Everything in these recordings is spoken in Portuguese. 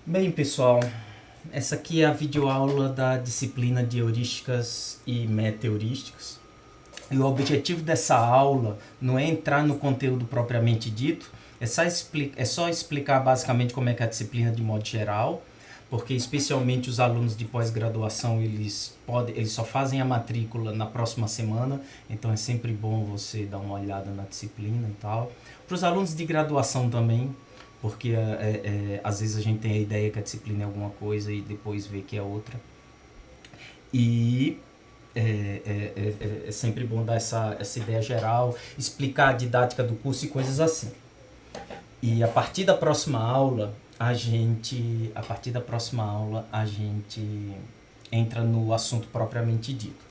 Bem, pessoal, essa aqui é a videoaula da disciplina de heurísticas e meta-heurísticas. E o objetivo dessa aula não é entrar no conteúdo propriamente dito, é só explicar basicamente como é que é a disciplina de modo geral, porque especialmente os alunos de pós-graduação eles só fazem a matrícula na próxima semana, então é sempre bom você dar uma olhada na disciplina e tal. Para os alunos de graduação também, porque às vezes a gente tem a ideia que a disciplina é alguma coisa e depois vê que é outra. E é sempre bom dar essa ideia geral, explicar a didática do curso e coisas assim. E a partir da próxima aula, a gente entra no assunto propriamente dito.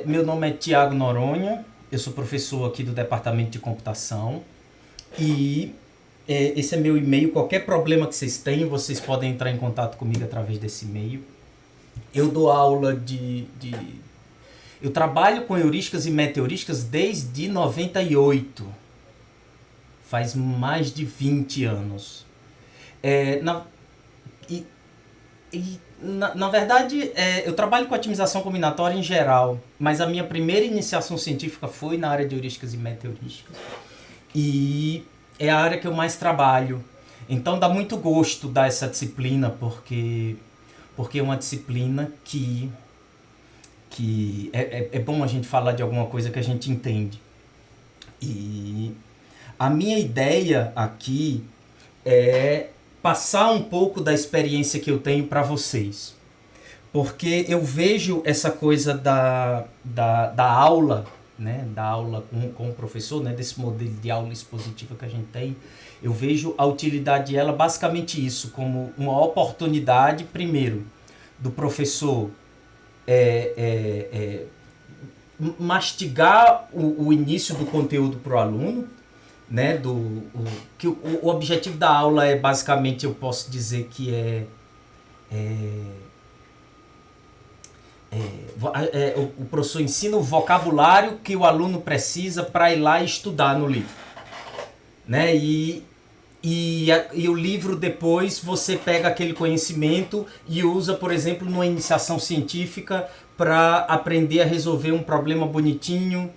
Meu nome é Tiago Noronha, eu sou professor aqui do Departamento de Computação e esse é meu e-mail. Qualquer problema que vocês tenham, vocês podem entrar em contato comigo através desse e-mail. Eu dou aula eu trabalho com heurísticas e meta-heurísticas desde 98. Faz mais de 20 anos. Na verdade, eu trabalho com otimização combinatória em geral, mas a minha primeira iniciação científica foi na área de heurísticas e meta-heurísticas. E é a área que eu mais trabalho. Então dá muito gosto dar essa disciplina, porque é uma disciplina que é bom a gente falar de alguma coisa que a gente entende. E a minha ideia aqui é passar um pouco da experiência que eu tenho para vocês. Porque eu vejo essa coisa da aula, né, da aula com o professor, né, desse modelo de aula expositiva que a gente tem, eu vejo a utilidade dela basicamente isso, como uma oportunidade, primeiro, do professor mastigar o início do conteúdo para o aluno, né, o objetivo da aula é basicamente, eu posso dizer que o professor ensina o vocabulário que o aluno precisa para ir lá e estudar no livro, né? E o livro depois você pega aquele conhecimento e usa, por exemplo, numa iniciação científica para aprender a resolver um problema bonitinho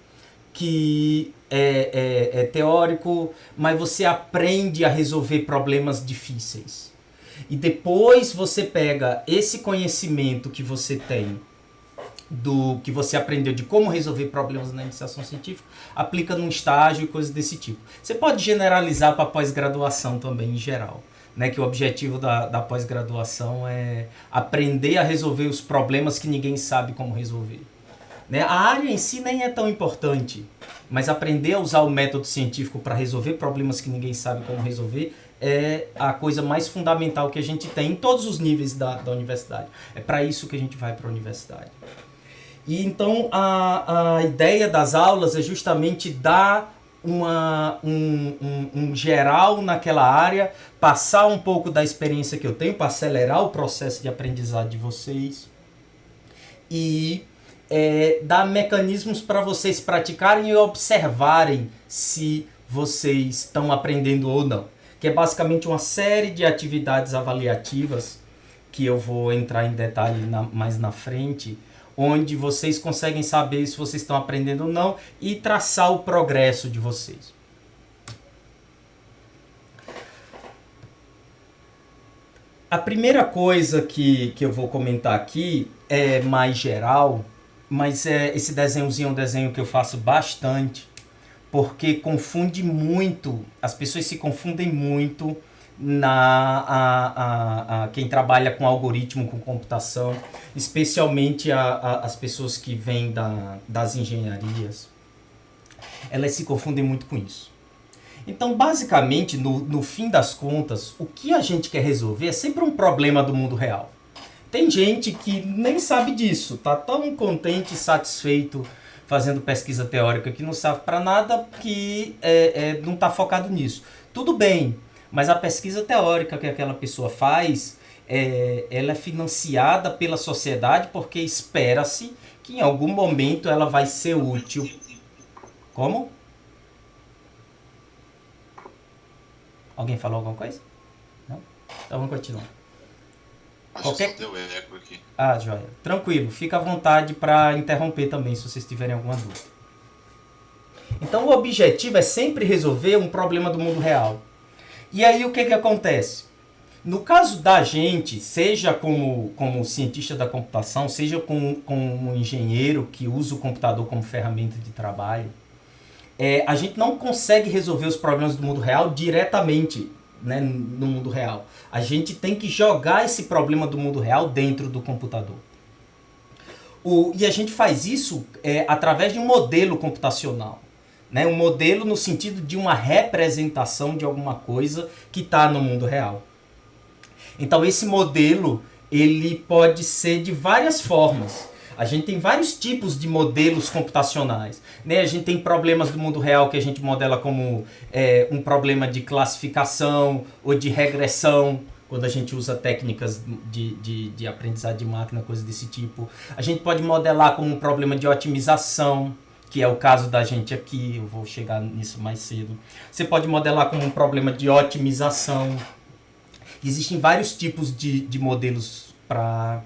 que é teórico, mas você aprende a resolver problemas difíceis. E depois você pega esse conhecimento que você tem do que você aprendeu de como resolver problemas na iniciação científica, aplica num estágio e coisas desse tipo. Você pode generalizar para pós-graduação também, em geral, né? Que o objetivo da pós-graduação é aprender a resolver os problemas que ninguém sabe como resolver. Né? A área em si nem é tão importante, mas aprender a usar o método científico para resolver problemas que ninguém sabe como resolver é a coisa mais fundamental que a gente tem em todos os níveis da universidade. É para isso que a gente vai para a universidade. E então a ideia das aulas é justamente dar um geral naquela área, passar um pouco da experiência que eu tenho para acelerar o processo de aprendizado de vocês e dar mecanismos para vocês praticarem e observarem se vocês estão aprendendo ou não. Que é basicamente uma série de atividades avaliativas que eu vou entrar em detalhe mais na frente, onde vocês conseguem saber se vocês estão aprendendo ou não e traçar o progresso de vocês. A primeira coisa que eu vou comentar aqui é mais geral, mas esse desenhozinho é um desenho que eu faço bastante, porque confunde muito, as pessoas se confundem muito quem trabalha com algoritmo, com computação, especialmente as pessoas que vêm das engenharias, elas se confundem muito com isso. Então, basicamente, no fim das contas, o que a gente quer resolver é sempre um problema do mundo real. Tem gente que nem sabe disso, tá tão contente e satisfeito fazendo pesquisa teórica que não serve para nada, que não está focado nisso. Tudo bem, mas a pesquisa teórica que aquela pessoa faz, ela é financiada pela sociedade porque espera-se que em algum momento ela vai ser útil. Como? Alguém falou alguma coisa? Não? Então vamos continuar. Acho que só deu eco aqui. Ah, joia. Tranquilo, fica à vontade para interromper também, se vocês tiverem alguma dúvida. Então o objetivo é sempre resolver um problema do mundo real. E aí o que acontece? No caso da gente, seja como cientista da computação, seja como um engenheiro que usa o computador como ferramenta de trabalho, a gente não consegue resolver os problemas do mundo real diretamente, né, no mundo real. A gente tem que jogar esse problema do mundo real dentro do computador. E a gente faz isso através de um modelo computacional. Né? Um modelo no sentido de uma representação de alguma coisa que está no mundo real. Então esse modelo ele pode ser de várias formas. A gente tem vários tipos de modelos computacionais. Né? A gente tem problemas do mundo real que a gente modela como um problema de classificação ou de regressão, quando a gente usa técnicas de aprendizagem de máquina, coisas desse tipo. A gente pode modelar como um problema de otimização, que é o caso da gente aqui, eu vou chegar nisso mais cedo. Você pode modelar como um problema de otimização. Existem vários tipos de modelos para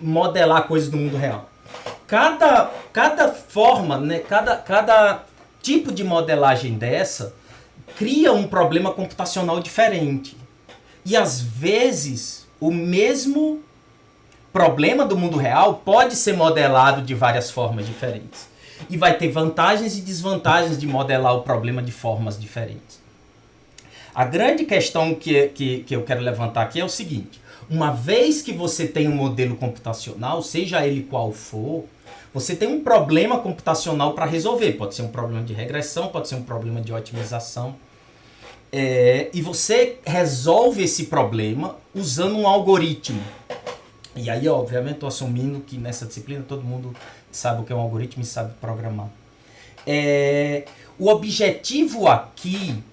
modelar coisas do mundo real. Cada forma, né, cada tipo de modelagem dessa cria um problema computacional diferente. E às vezes o mesmo problema do mundo real pode ser modelado de várias formas diferentes. E vai ter vantagens e desvantagens de modelar o problema de formas diferentes. A grande questão que eu quero levantar aqui é o seguinte. Uma vez que você tem um modelo computacional, seja ele qual for, você tem um problema computacional para resolver. Pode ser um problema de regressão, pode ser um problema de otimização. E você resolve esse problema usando um algoritmo. E aí, obviamente, estou assumindo que nessa disciplina todo mundo sabe o que é um algoritmo e sabe programar. O objetivo aqui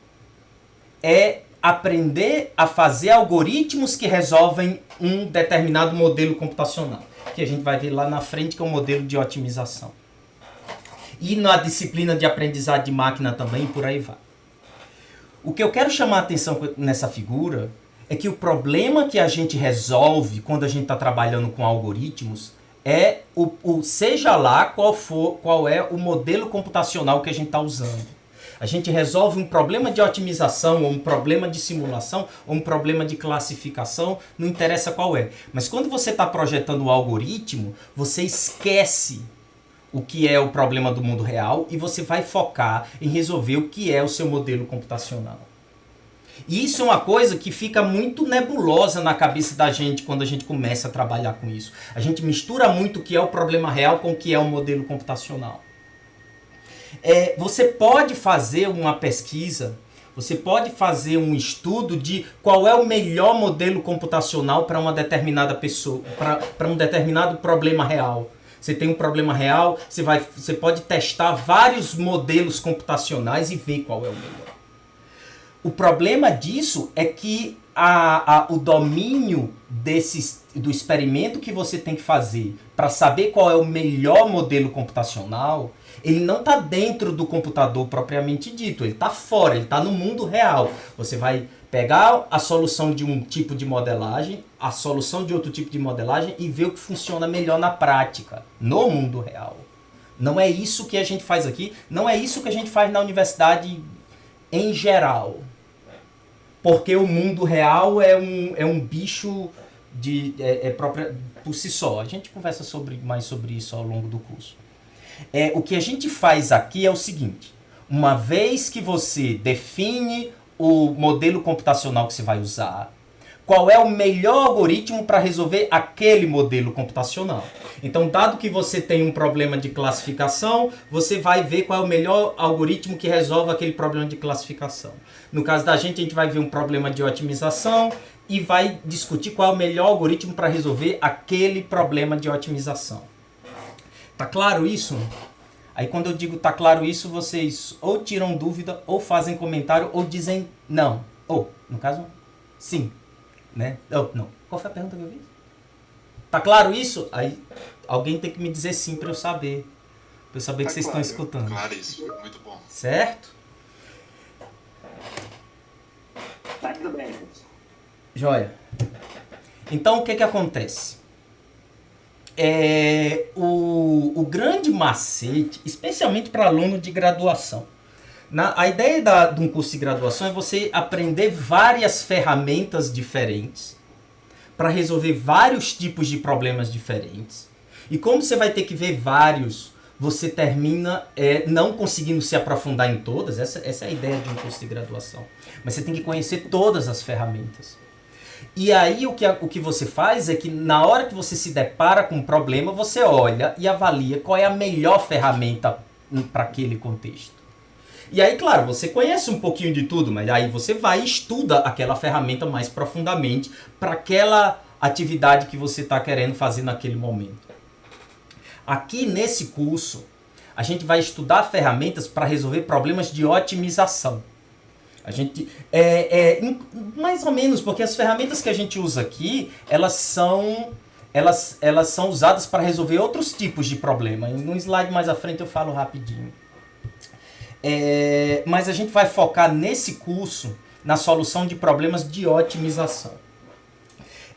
é aprender a fazer algoritmos que resolvem um determinado modelo computacional, que a gente vai ver lá na frente, que é um modelo de otimização. E na disciplina de aprendizagem de máquina também, por aí vai. O que eu quero chamar a atenção nessa figura é que o problema que a gente resolve quando a gente está trabalhando com algoritmos é seja lá qual é o modelo computacional que a gente está usando. A gente resolve um problema de otimização, ou um problema de simulação, ou um problema de classificação, não interessa qual é. Mas quando você está projetando o algoritmo, você esquece o que é o problema do mundo real e você vai focar em resolver o que é o seu modelo computacional. E isso é uma coisa que fica muito nebulosa na cabeça da gente quando a gente começa a trabalhar com isso. A gente mistura muito o que é o problema real com o que é o modelo computacional. Você pode fazer uma pesquisa, você pode fazer um estudo de qual é o melhor modelo computacional para uma determinada pessoa, para um determinado problema real. Você tem um problema real, você pode testar vários modelos computacionais e ver qual é o melhor. O problema disso é que o domínio do experimento que você tem que fazer para saber qual é o melhor modelo computacional, ele não está dentro do computador propriamente dito, ele está fora, ele está no mundo real. Você vai pegar a solução de um tipo de modelagem, a solução de outro tipo de modelagem e ver o que funciona melhor na prática, no mundo real. Não é isso que a gente faz aqui, não é isso que a gente faz na universidade em geral. Porque o mundo real é um bicho próprio por si só. A gente conversa mais sobre isso ao longo do curso. O que a gente faz aqui é o seguinte. Uma vez que você define o modelo computacional que você vai usar, qual é o melhor algoritmo para resolver aquele modelo computacional. Então, dado que você tem um problema de classificação, você vai ver qual é o melhor algoritmo que resolve aquele problema de classificação. No caso da gente, a gente vai ver um problema de otimização e vai discutir qual é o melhor algoritmo para resolver aquele problema de otimização. Tá claro isso? Aí quando eu digo tá claro isso, vocês ou tiram dúvida, ou fazem comentário, ou dizem não. Ou, no caso, sim. Né? Não. Qual foi a pergunta que eu fiz? Tá claro isso? Aí alguém tem que me dizer sim para eu saber. Para eu saber que vocês estão escutando. Claro, isso. Muito bom. Certo? tudo bem, professor. Joia. Então, o que acontece? O grande macete, especialmente para aluno de graduação. A ideia de um curso de graduação é você aprender várias ferramentas diferentes para resolver vários tipos de problemas diferentes. E como você vai ter que ver vários, você termina não conseguindo se aprofundar em todas. Essa é a ideia de um curso de graduação. Mas você tem que conhecer todas as ferramentas. E aí o que você faz é que na hora que você se depara com um problema, você olha e avalia qual é a melhor ferramenta para aquele contexto. E aí, claro, você conhece um pouquinho de tudo, mas aí você vai e estuda aquela ferramenta mais profundamente para aquela atividade que você está querendo fazer naquele momento. Aqui nesse curso, a gente vai estudar ferramentas para resolver problemas de otimização. A gente mais ou menos, porque as ferramentas que a gente usa aqui, elas são usadas para resolver outros tipos de problema. No slide mais à frente eu falo rapidinho. Mas a gente vai focar nesse curso na solução de problemas de otimização.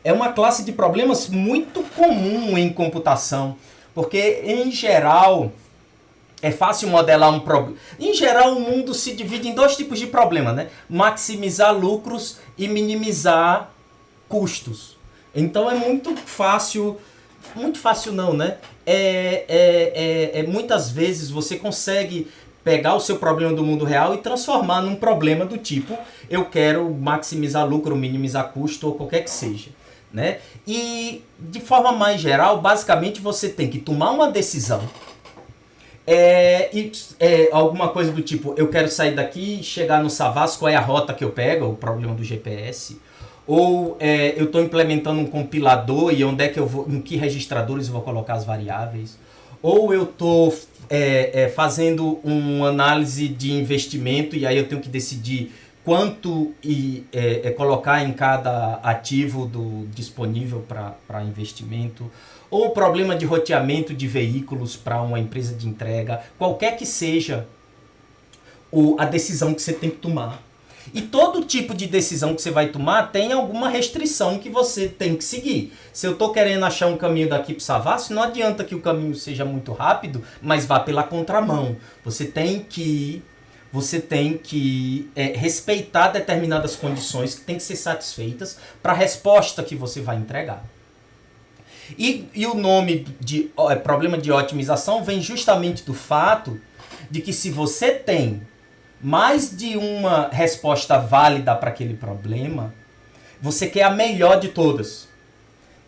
É uma classe de problemas muito comum em computação, porque em geral é fácil modelar um problema. Em geral, o mundo se divide em dois tipos de problema, né? Maximizar lucros e minimizar custos. Então é muito fácil não, né? Muitas vezes você consegue pegar o seu problema do mundo real e transformar num problema do tipo eu quero maximizar lucro, minimizar custo ou qualquer que seja, né? E de forma mais geral, basicamente você tem que tomar uma decisão. Alguma coisa do tipo, eu quero sair daqui, chegar no Savassi, qual é a rota que eu pego, o problema do GPS. Ou eu estou implementando um compilador e onde é que eu vou, em que registradores eu vou colocar as variáveis. Ou eu estou fazendo uma análise de investimento e aí eu tenho que decidir quanto colocar em cada ativo disponível para investimento. Ou problema de roteamento de veículos para uma empresa de entrega. Qualquer que seja a decisão que você tem que tomar. E todo tipo de decisão que você vai tomar tem alguma restrição que você tem que seguir. Se eu estou querendo achar um caminho daqui para o Savassi, não adianta que o caminho seja muito rápido, mas vá pela contramão. Você tem que respeitar determinadas condições que têm que ser satisfeitas para a resposta que você vai entregar. E o nome de problema de otimização vem justamente do fato de que se você tem mais de uma resposta válida para aquele problema, você quer a melhor de todas.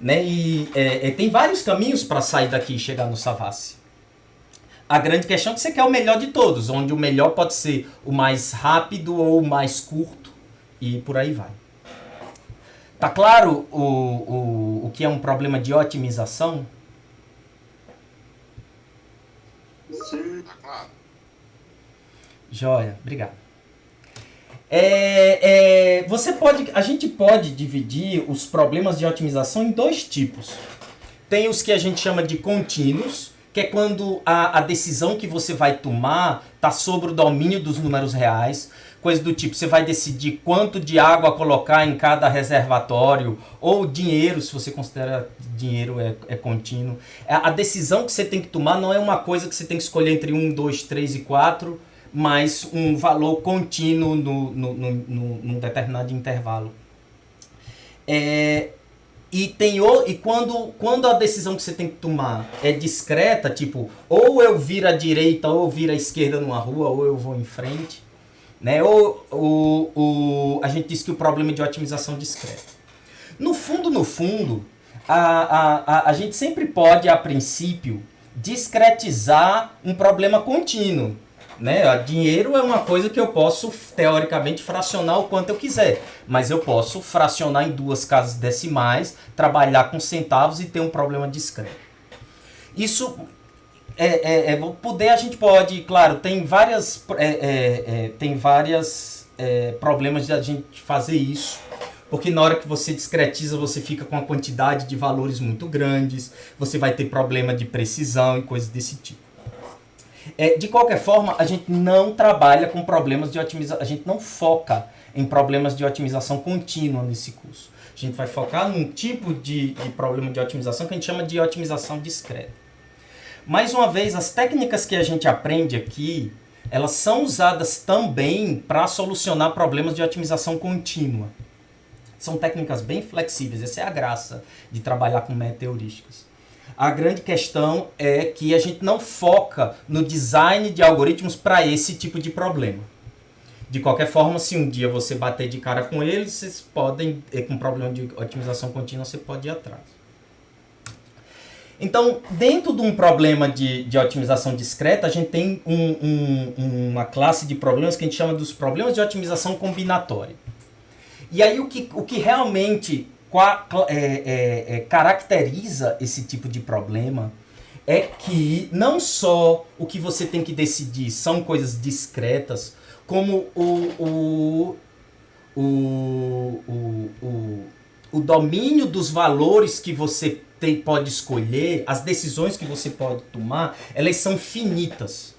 Né? E tem vários caminhos para sair daqui e chegar no Savassi. A grande questão é que você quer o melhor de todos, onde o melhor pode ser o mais rápido ou o mais curto, e por aí vai. Tá claro o que é um problema de otimização? Sim. Tá claro. Joia, obrigado. A gente pode dividir os problemas de otimização em dois tipos. Tem os que a gente chama de contínuos, que é quando a decisão que você vai tomar está sobre o domínio dos números reais. Coisa do tipo, você vai decidir quanto de água colocar em cada reservatório, ou dinheiro, se você considera dinheiro é contínuo. A decisão que você tem que tomar não é uma coisa que você tem que escolher entre 1, 2, 3 e 4, mas um valor contínuo num determinado intervalo. E quando a decisão que você tem que tomar é discreta, tipo, ou eu viro à direita ou eu viro à esquerda numa rua, ou eu vou em frente, né? A gente diz que o problema é de otimização discreta. No fundo, a gente sempre pode, a princípio, discretizar um problema contínuo. Né? Dinheiro é uma coisa que eu posso, teoricamente, fracionar o quanto eu quiser. Mas eu posso fracionar em 2 casas decimais, trabalhar com centavos e ter um problema discreto. Isso, a gente pode, claro, tem várias problemas de a gente fazer isso. Porque na hora que você discretiza, você fica com uma quantidade de valores muito grandes. Você vai ter problema de precisão e coisas desse tipo. De qualquer forma, a gente não trabalha com problemas de otimização, a gente não foca em problemas de otimização contínua nesse curso. A gente vai focar num tipo de problema de otimização que a gente chama de otimização discreta. Mais uma vez, as técnicas que a gente aprende aqui, elas são usadas também para solucionar problemas de otimização contínua. São técnicas bem flexíveis, essa é a graça de trabalhar com meta-heurísticas. A grande questão é que a gente não foca no design de algoritmos para esse tipo de problema. De qualquer forma, se um dia você bater de cara com eles, vocês podem, com problema de otimização contínua, você pode ir atrás. Então, dentro de um problema de otimização discreta, a gente tem uma classe de problemas que a gente chama dos problemas de otimização combinatória. E aí o que realmente caracteriza esse tipo de problema é que não só o que você tem que decidir são coisas discretas, como o domínio dos valores que você pode escolher, as decisões que você pode tomar, elas são finitas.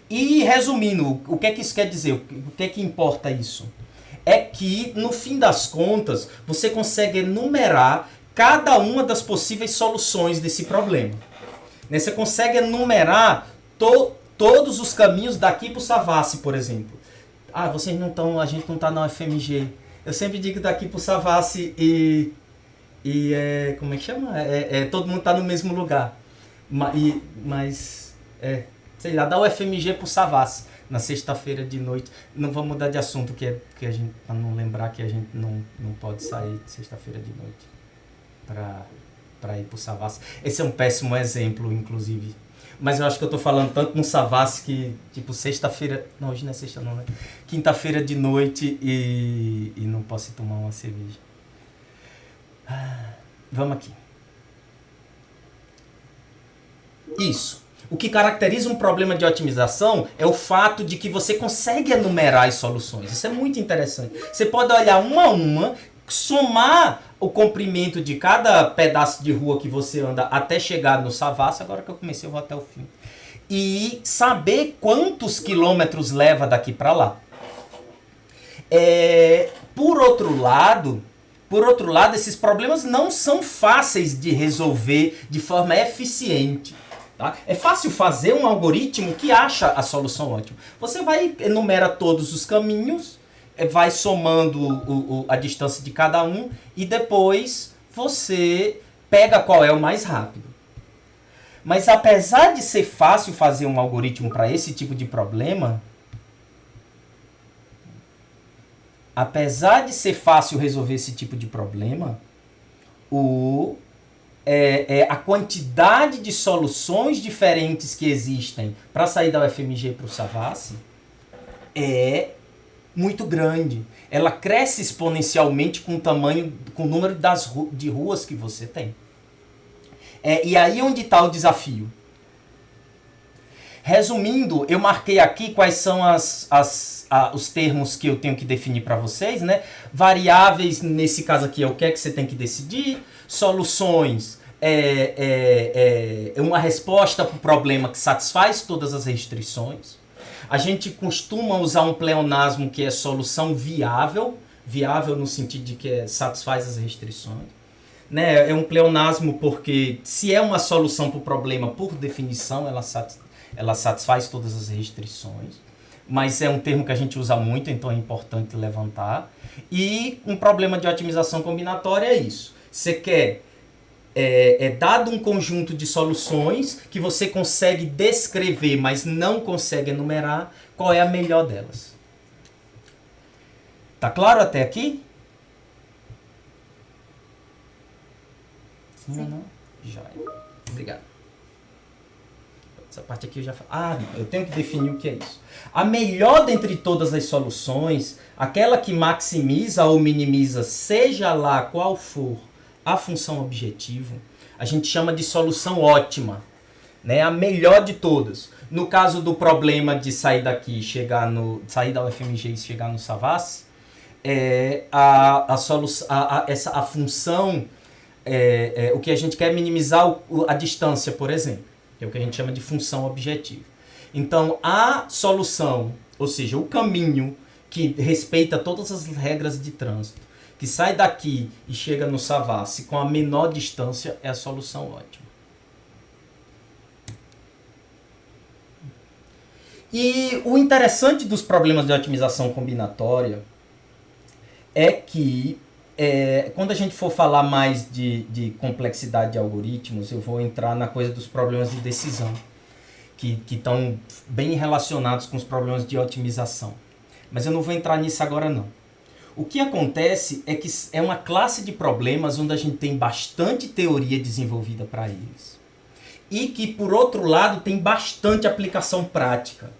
E resumindo, o que é que isso quer dizer? O que é que importa isso? É que, no fim das contas, você consegue enumerar cada uma das possíveis soluções desse problema. Você consegue enumerar todos os caminhos daqui para o Savassi, por exemplo. Vocês não estão, a gente não está na UFMG. Eu sempre digo daqui para o Savassi e como é que chama? Todo mundo está no mesmo lugar. Sei lá, da UFMG para o Savassi, na sexta-feira de noite. Não vou mudar de assunto, que a gente, para não lembrar que a gente não pode sair sexta-feira de noite para ir para o Savassi. Esse é um péssimo exemplo, inclusive. Mas eu acho que eu tô falando tanto no Savassi que, tipo, sexta-feira... Não, hoje não é sexta não, né? Quinta-feira de noite e não posso ir tomar uma cerveja. Vamos aqui. Isso. O que caracteriza um problema de otimização é o fato de que você consegue enumerar as soluções. Isso é muito interessante. Você pode olhar uma a uma, somar o comprimento de cada pedaço de rua que você anda até chegar no Savassi. Agora que eu comecei, eu vou até o fim. E saber quantos quilômetros leva daqui para lá. Por outro lado, esses problemas não são fáceis de resolver de forma eficiente. Tá? É fácil fazer um algoritmo que acha a solução ótima. Você enumera todos os caminhos, vai somando a distância de cada um e depois você pega qual é o mais rápido. Mas apesar de ser fácil fazer um algoritmo para esse tipo de problema, apesar de ser fácil resolver esse tipo de problema, a quantidade de soluções diferentes que existem para sair da UFMG para o Savassi é muito grande. Ela cresce exponencialmente com o número de ruas que você tem. E aí onde está o desafio. Resumindo, eu marquei aqui quais são os termos que eu tenho que definir para vocês, né? Variáveis, nesse caso aqui, é o que é que você tem que decidir. Soluções, uma resposta para o problema que satisfaz todas as restrições. A gente costuma usar um pleonasmo que é solução viável. Viável no sentido de que satisfaz as restrições. Né? É um pleonasmo porque se é uma solução para o problema, por definição, ela satisfaz todas as restrições. Mas é um termo que a gente usa muito, então é importante levantar. E um problema de otimização combinatória é isso. Você quer, dado um conjunto de soluções que você consegue descrever, mas não consegue enumerar, qual é a melhor delas. Tá claro até aqui? Sim ou não? Já. Obrigado. Essa parte aqui eu já falei. Eu tenho que definir o que é isso. A melhor dentre todas as soluções, aquela que maximiza ou minimiza, seja lá qual for a função objetivo, a gente chama de solução ótima. Né? A melhor de todas. No caso do problema de sair daqui, sair da UFMG e chegar no Savassi, a função, o que a gente quer é minimizar a distância, por exemplo. Que é o que a gente chama de função objetiva. Então, a solução, ou seja, o caminho que respeita todas as regras de trânsito, que sai daqui e chega no Savassi com a menor distância, é a solução ótima. E o interessante dos problemas de otimização combinatória é que quando a gente for falar mais de complexidade de algoritmos, eu vou entrar na coisa dos problemas de decisão, que estão bem relacionados com os problemas de otimização. Mas eu não vou entrar nisso agora não. O que acontece é que é uma classe de problemas onde a gente tem bastante teoria desenvolvida para eles. E que, por outro lado, tem bastante aplicação prática.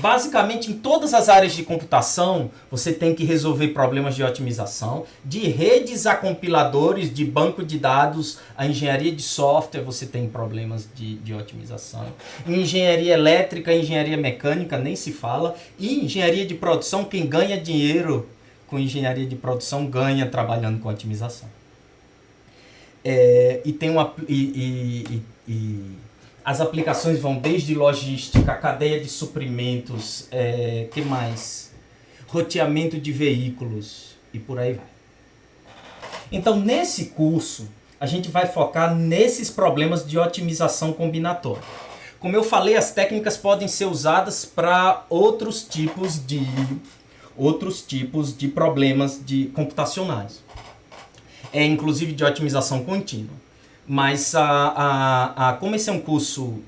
Basicamente, em todas as áreas de computação, você tem que resolver problemas de otimização, de redes a compiladores, de banco de dados, a engenharia de software, você tem problemas de otimização. Em engenharia elétrica, engenharia mecânica, nem se fala. E engenharia de produção, quem ganha dinheiro com engenharia de produção ganha trabalhando com otimização. As aplicações vão desde logística, cadeia de suprimentos, que mais? Roteamento de veículos e por aí vai. Então, nesse curso, a gente vai focar nesses problemas de otimização combinatória. Como eu falei, as técnicas podem ser usadas para outros tipos de problemas computacionais. Inclusive de otimização contínua. Mas como esse é um curso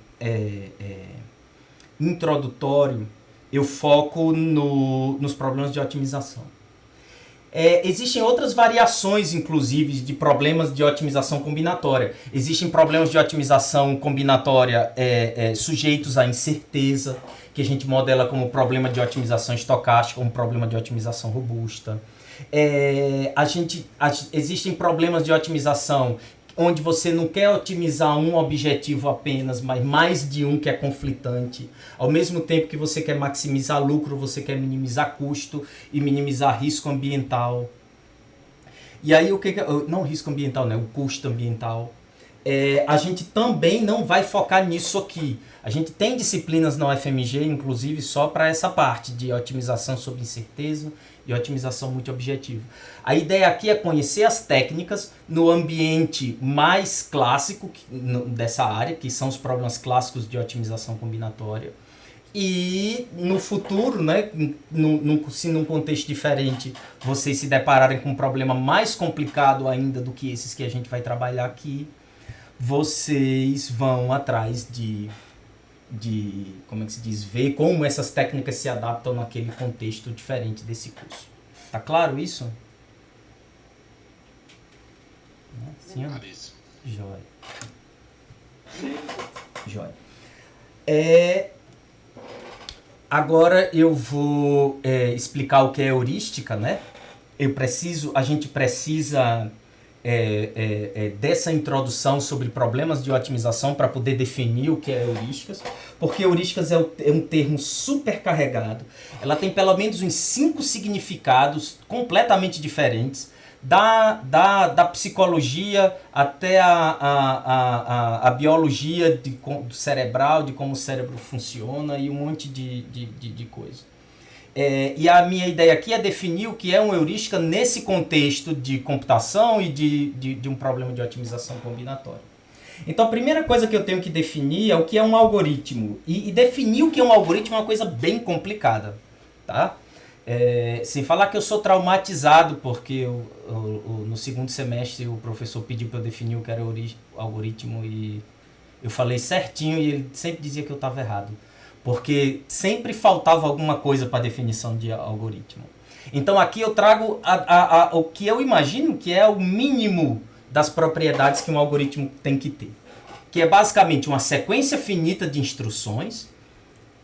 introdutório, eu foco nos problemas de otimização. Existem outras variações, inclusive, de problemas de otimização combinatória. Existem problemas de otimização combinatória sujeitos à incerteza, que a gente modela como problema de otimização estocástica, um problema de otimização robusta. Existem problemas de otimização onde você não quer otimizar um objetivo apenas, mas mais de um que é conflitante. Ao mesmo tempo que você quer maximizar lucro, você quer minimizar custo e minimizar risco ambiental. E aí, não risco ambiental, né? O custo ambiental. A gente também não vai focar nisso aqui. A gente tem disciplinas na UFMG, inclusive, só para essa parte de otimização sob incerteza e otimização multiobjetiva. A ideia aqui é conhecer as técnicas no ambiente mais clássico dessa área, que são os problemas clássicos de otimização combinatória. E no futuro, né, se num contexto diferente, vocês se depararem com um problema mais complicado ainda do que esses que a gente vai trabalhar aqui, vocês vão atrás de como é que se diz, ver como essas técnicas se adaptam naquele contexto diferente desse curso. Tá claro isso? Sim, ó. Jóia. Jóia. Agora eu vou explicar o que é heurística, né? A gente precisa dessa introdução sobre problemas de otimização para poder definir o que é heurísticas, porque heurísticas é um termo super carregado. Ela tem pelo menos uns 5 significados completamente diferentes, da psicologia até a biologia do cerebral, de como o cérebro funciona e um monte de coisa. E a minha ideia aqui é definir o que é uma heurística nesse contexto de computação e de um problema de otimização combinatória. Então a primeira coisa que eu tenho que definir é o que é um algoritmo. E definir o que é um algoritmo é uma coisa bem complicada. Tá? Sem falar que eu sou traumatizado porque no segundo semestre o professor pediu para eu definir o que era o algoritmo e eu falei certinho e ele sempre dizia que eu estava errado. Porque sempre faltava alguma coisa para a definição de algoritmo. Então aqui eu trago o que eu imagino que é o mínimo das propriedades que um algoritmo tem que ter. Que é basicamente uma sequência finita de instruções,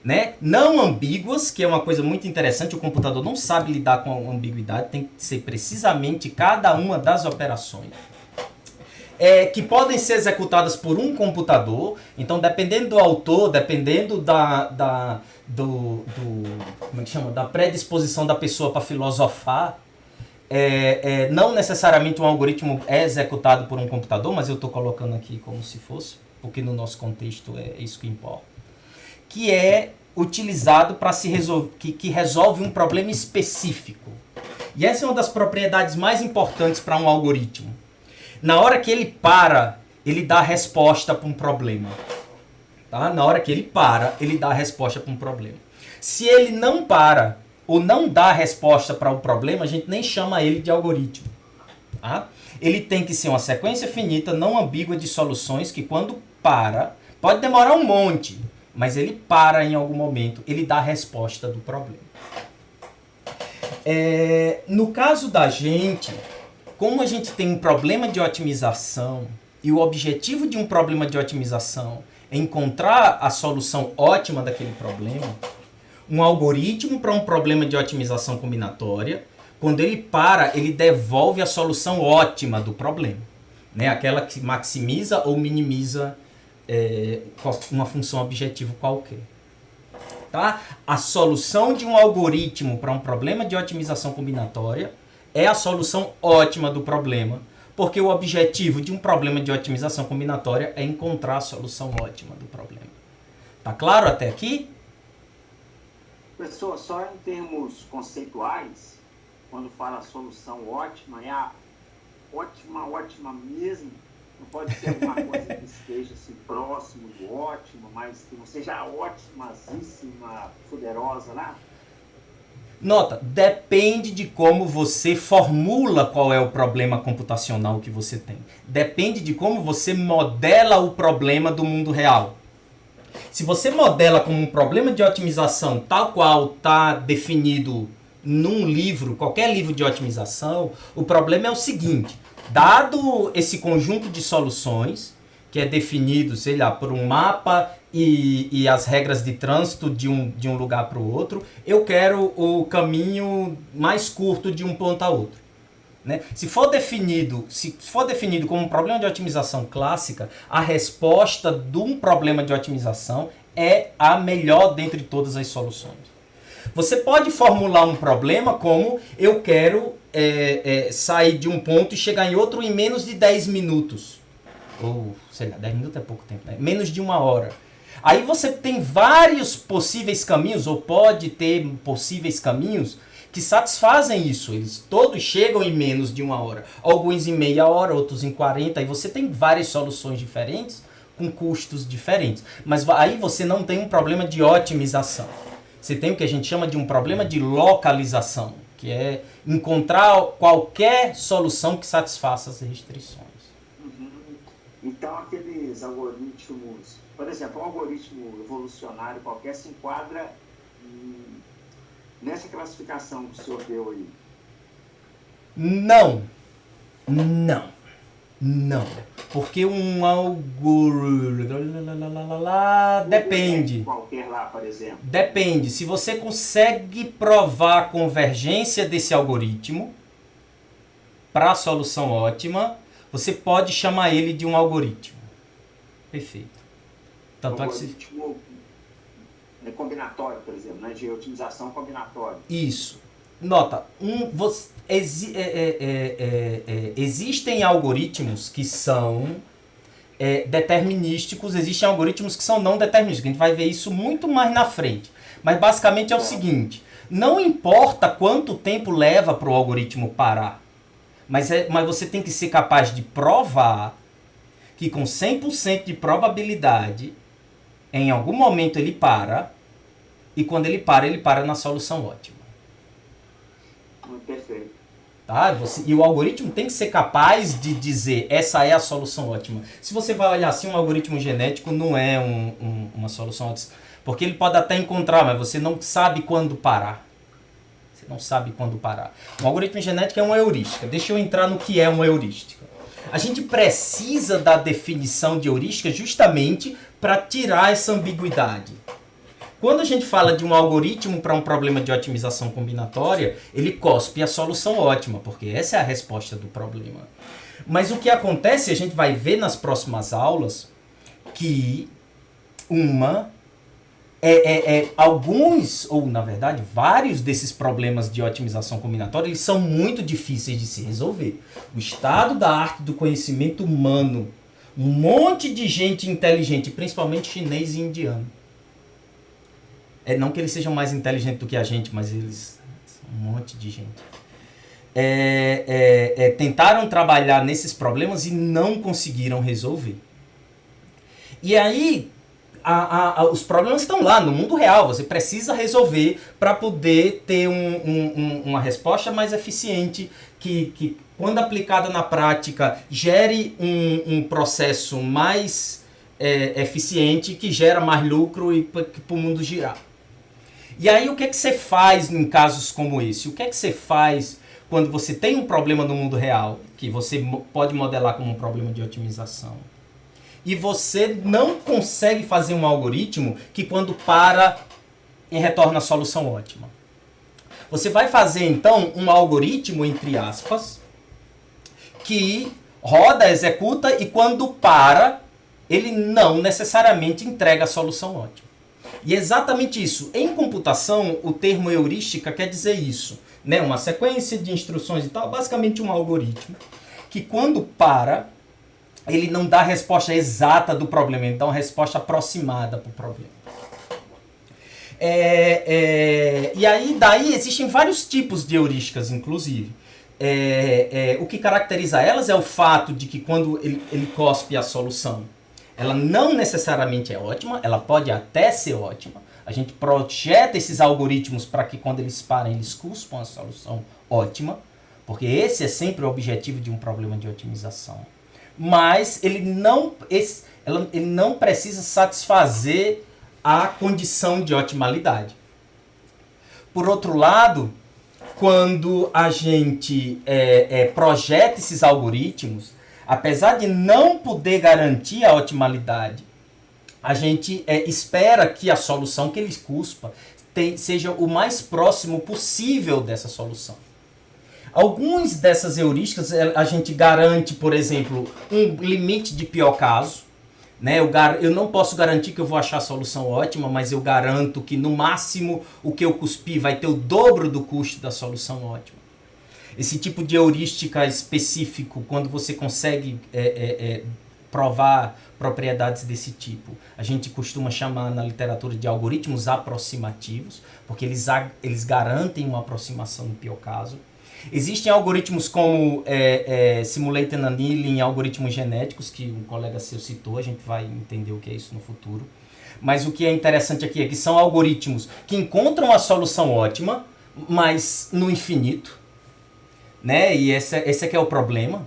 né? Não ambíguas, que é uma coisa muito interessante. O computador não sabe lidar com a ambiguidade, tem que ser precisamente cada uma das operações. Que podem ser executadas por um computador. Então, dependendo do autor, dependendo como é que chama? Da predisposição da pessoa para filosofar, não necessariamente um algoritmo é executado por um computador, mas eu estou colocando aqui como se fosse, porque no nosso contexto é isso que importa. que é utilizado para se resolver, que resolve um problema específico. E essa é uma das propriedades mais importantes para um algoritmo. Na hora que ele para, ele dá a resposta para um problema. Tá? Na hora que ele para, ele dá a resposta para um problema. Se ele não para ou não dá a resposta para o problema, a gente nem chama ele de algoritmo. Tá? Ele tem que ser uma sequência finita, não ambígua de soluções que quando para, pode demorar um monte, mas ele para em algum momento, ele dá a resposta do problema. No caso da gente, como a gente tem um problema de otimização e o objetivo de um problema de otimização é encontrar a solução ótima daquele problema, um algoritmo para um problema de otimização combinatória, quando ele para, ele devolve a solução ótima do problema, né? Aquela que maximiza ou minimiza uma função objetivo qualquer. Tá? A solução de um algoritmo para um problema de otimização combinatória é a solução ótima do problema, porque o objetivo de um problema de otimização combinatória é encontrar a solução ótima do problema. Tá claro até aqui? Professor, só em termos conceituais, quando fala solução ótima, é a ótima mesmo? Não pode ser alguma coisa que esteja assim, próximo do ótimo, mas que não seja a ótimazíssima, poderosa, né? Nota, depende de como você formula qual é o problema computacional que você tem. Depende de como você modela o problema do mundo real. Se você modela como um problema de otimização tal qual está definido num livro, qualquer livro de otimização, o problema é o seguinte: dado esse conjunto de soluções, que é definido, sei lá, por um mapa e as regras de trânsito de um lugar para o outro, eu quero o caminho mais curto de um ponto a outro. Né? Se for definido como um problema de otimização clássica, a resposta de um problema de otimização é a melhor dentre todas as soluções. Você pode formular um problema como eu quero sair de um ponto e chegar em outro em menos de 10 minutos. Ou, sei lá, 10 minutos é pouco tempo, né? Menos de 1 hora. Aí você tem vários possíveis caminhos, ou pode ter possíveis caminhos, que satisfazem isso. Eles todos chegam em menos de 1 hora. Alguns em meia hora, outros em 40. Aí você tem várias soluções diferentes, com custos diferentes. Mas aí você não tem um problema de otimização. Você tem o que a gente chama de um problema de localização, que é encontrar qualquer solução que satisfaça as restrições. Então, aqueles algoritmos, por exemplo, um algoritmo evolucionário qualquer se enquadra nessa classificação que o senhor deu aí? Não. Porque um algoritmo... Depende. Qualquer lá, por exemplo. Depende. Se você consegue provar a convergência desse algoritmo para a solução ótima, você pode chamar ele de um algoritmo. Perfeito. Tanto algoritmo combinatório, por exemplo, né? De otimização combinatória. Isso. Nota, existem algoritmos que são determinísticos, existem algoritmos que são não determinísticos. A gente vai ver isso muito mais na frente. Mas basicamente é o seguinte: não importa quanto tempo leva para o algoritmo parar, mas você tem que ser capaz de provar que com 100% de probabilidade, em algum momento ele para, e quando ele para na solução ótima. Perfeito. Tá? E o algoritmo tem que ser capaz de dizer essa é a solução ótima. Se você vai olhar assim, um algoritmo genético não é uma solução ótima, porque ele pode até encontrar, mas você não sabe quando parar. Você não sabe quando parar. Um algoritmo genético é uma heurística. Deixa eu entrar no que é uma heurística. A gente precisa da definição de heurística justamente para tirar essa ambiguidade. Quando a gente fala de um algoritmo para um problema de otimização combinatória, ele cospe a solução ótima, porque essa é a resposta do problema. Mas o que acontece, a gente vai ver nas próximas aulas, que alguns, ou na verdade vários desses problemas de otimização combinatória, eles são muito difíceis de se resolver. O estado da arte do conhecimento humano, um monte de gente inteligente, principalmente chinês e indiano, Não que eles sejam mais inteligentes do que a gente, mas eles são um monte de gente. Tentaram trabalhar nesses problemas e não conseguiram resolver. E aí, os problemas estão lá no mundo real. Você precisa resolver para poder ter uma resposta mais eficiente que, quando aplicada na prática, gere um processo mais eficiente, que gera mais lucro e para o mundo girar. E aí, o que é que você faz em casos como esse? O que é que você faz quando você tem um problema no mundo real, que você pode modelar como um problema de otimização, e você não consegue fazer um algoritmo que, quando para, retorna a solução ótima? Você vai fazer, então, um algoritmo, entre aspas, que roda, executa, e quando para, ele não necessariamente entrega a solução ótima. E é exatamente isso. Em computação, o termo heurística quer dizer isso, né? Uma sequência de instruções e tal, basicamente um algoritmo, que quando para, ele não dá a resposta exata do problema, ele dá uma resposta aproximada para o problema. E aí, daí existem vários tipos de heurísticas, inclusive. O que caracteriza elas é o fato de que, quando ele cospe a solução, ela não necessariamente é ótima, ela pode até ser ótima. A gente projeta esses algoritmos para que, quando eles parem, eles cuspam a solução ótima, porque esse é sempre o objetivo de um problema de otimização. Mas ele não precisa satisfazer a condição de otimalidade. Por outro lado, quando a gente projeta esses algoritmos, apesar de não poder garantir a otimalidade, a gente espera que a solução que ele cuspa seja o mais próximo possível dessa solução. Algumas dessas heurísticas a gente garante, por exemplo, um limite de pior caso. Né? Eu não posso garantir que eu vou achar a solução ótima, mas eu garanto que, no máximo, o que eu cuspi vai ter o dobro do custo da solução ótima. Esse tipo de heurística específico, quando você consegue provar propriedades desse tipo, a gente costuma chamar na literatura de algoritmos aproximativos, porque eles garantem uma aproximação no pior caso. Existem algoritmos como Simulated Annealing, algoritmos genéticos, que um colega seu citou, a gente vai entender o que é isso no futuro. Mas o que é interessante aqui é que são algoritmos que encontram a solução ótima, mas no infinito. Né? E esse é que é o problema.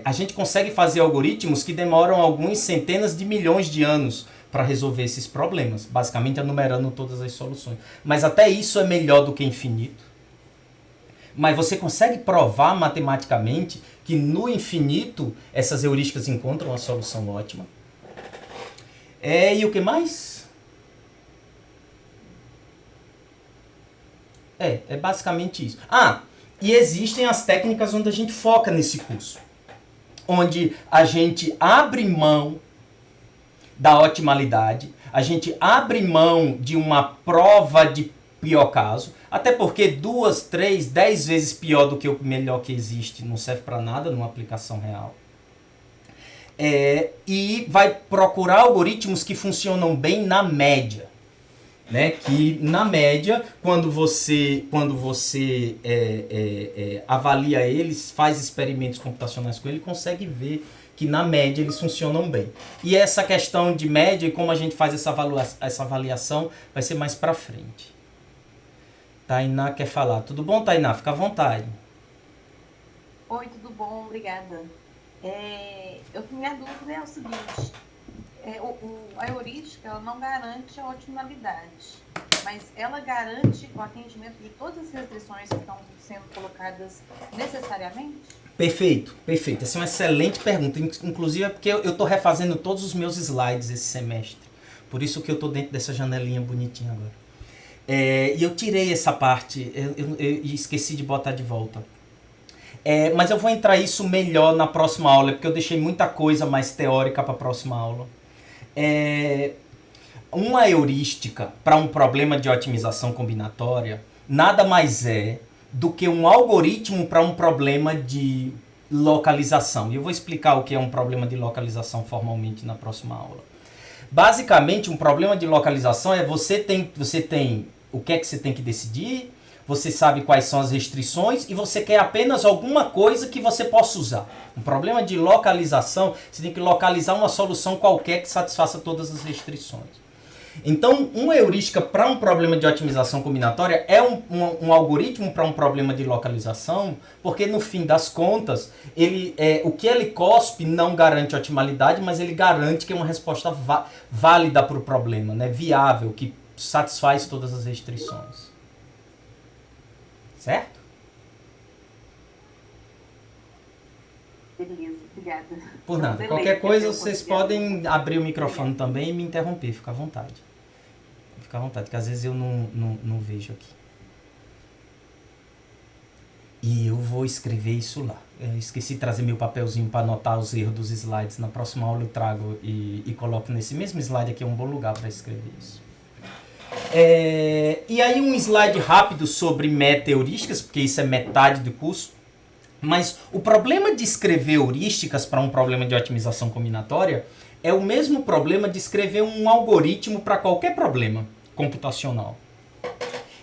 A gente consegue fazer algoritmos que demoram algumas centenas de milhões de anos para resolver esses problemas, basicamente enumerando todas as soluções. Mas até isso é melhor do que infinito. Mas você consegue provar matematicamente que, no infinito, essas heurísticas encontram a solução ótima. E o que mais? É basicamente isso. E existem as técnicas onde a gente foca nesse curso. Onde a gente abre mão da otimalidade, a gente abre mão de uma prova de pior caso, até porque 2, 3, 10 vezes pior do que o melhor que existe não serve para nada numa aplicação real. E vai procurar algoritmos que funcionam bem na média. Né? Que, na média, quando você avalia eles, faz experimentos computacionais com ele, consegue ver que, na média, eles funcionam bem. E essa questão de média e como a gente faz essa avaliação vai ser mais para frente. Tainá quer falar. Tudo bom, Tainá? Fica à vontade. Oi, tudo bom? Obrigada. Minha dúvida é o seguinte. A heurística, ela não garante a otimalidade, mas ela garante o atendimento de todas as restrições que estão sendo colocadas necessariamente? Perfeito. Essa é uma excelente pergunta. Inclusive é porque eu estou refazendo todos os meus slides esse semestre. Por isso que eu estou dentro dessa janelinha bonitinha agora. E eu tirei essa parte, eu esqueci de botar de volta. Mas eu vou entrar isso melhor na próxima aula, porque eu deixei muita coisa mais teórica para a próxima aula. Uma heurística para um problema de otimização combinatória nada mais é do que um algoritmo para um problema de localização. E eu vou explicar o que é um problema de localização formalmente na próxima aula. Basicamente, um problema de localização é você tem o que é que você tem que decidir, você sabe quais são as restrições e você quer apenas alguma coisa que você possa usar. Um problema de localização, você tem que localizar uma solução qualquer que satisfaça todas as restrições. Então, uma heurística para um problema de otimização combinatória é um algoritmo para um problema de localização, porque no fim das contas, o que ele cospe não garante otimalidade, mas ele garante que é uma resposta válida para o problema, né? Viável, que satisfaz todas as restrições. Certo? Beleza, obrigada. Por nada. Qualquer coisa, vocês podem abrir o microfone também e me interromper, fica à vontade. Fica à vontade, que às vezes eu não vejo aqui. E eu vou escrever isso lá. Eu esqueci de trazer meu papelzinho para anotar os erros dos slides. Na próxima aula eu trago e coloco nesse mesmo slide aqui, é um bom lugar para escrever isso. E aí um slide rápido sobre meta-heurísticas, porque isso é metade do curso. Mas o problema de escrever heurísticas para um problema de otimização combinatória é o mesmo problema de escrever um algoritmo para qualquer problema computacional.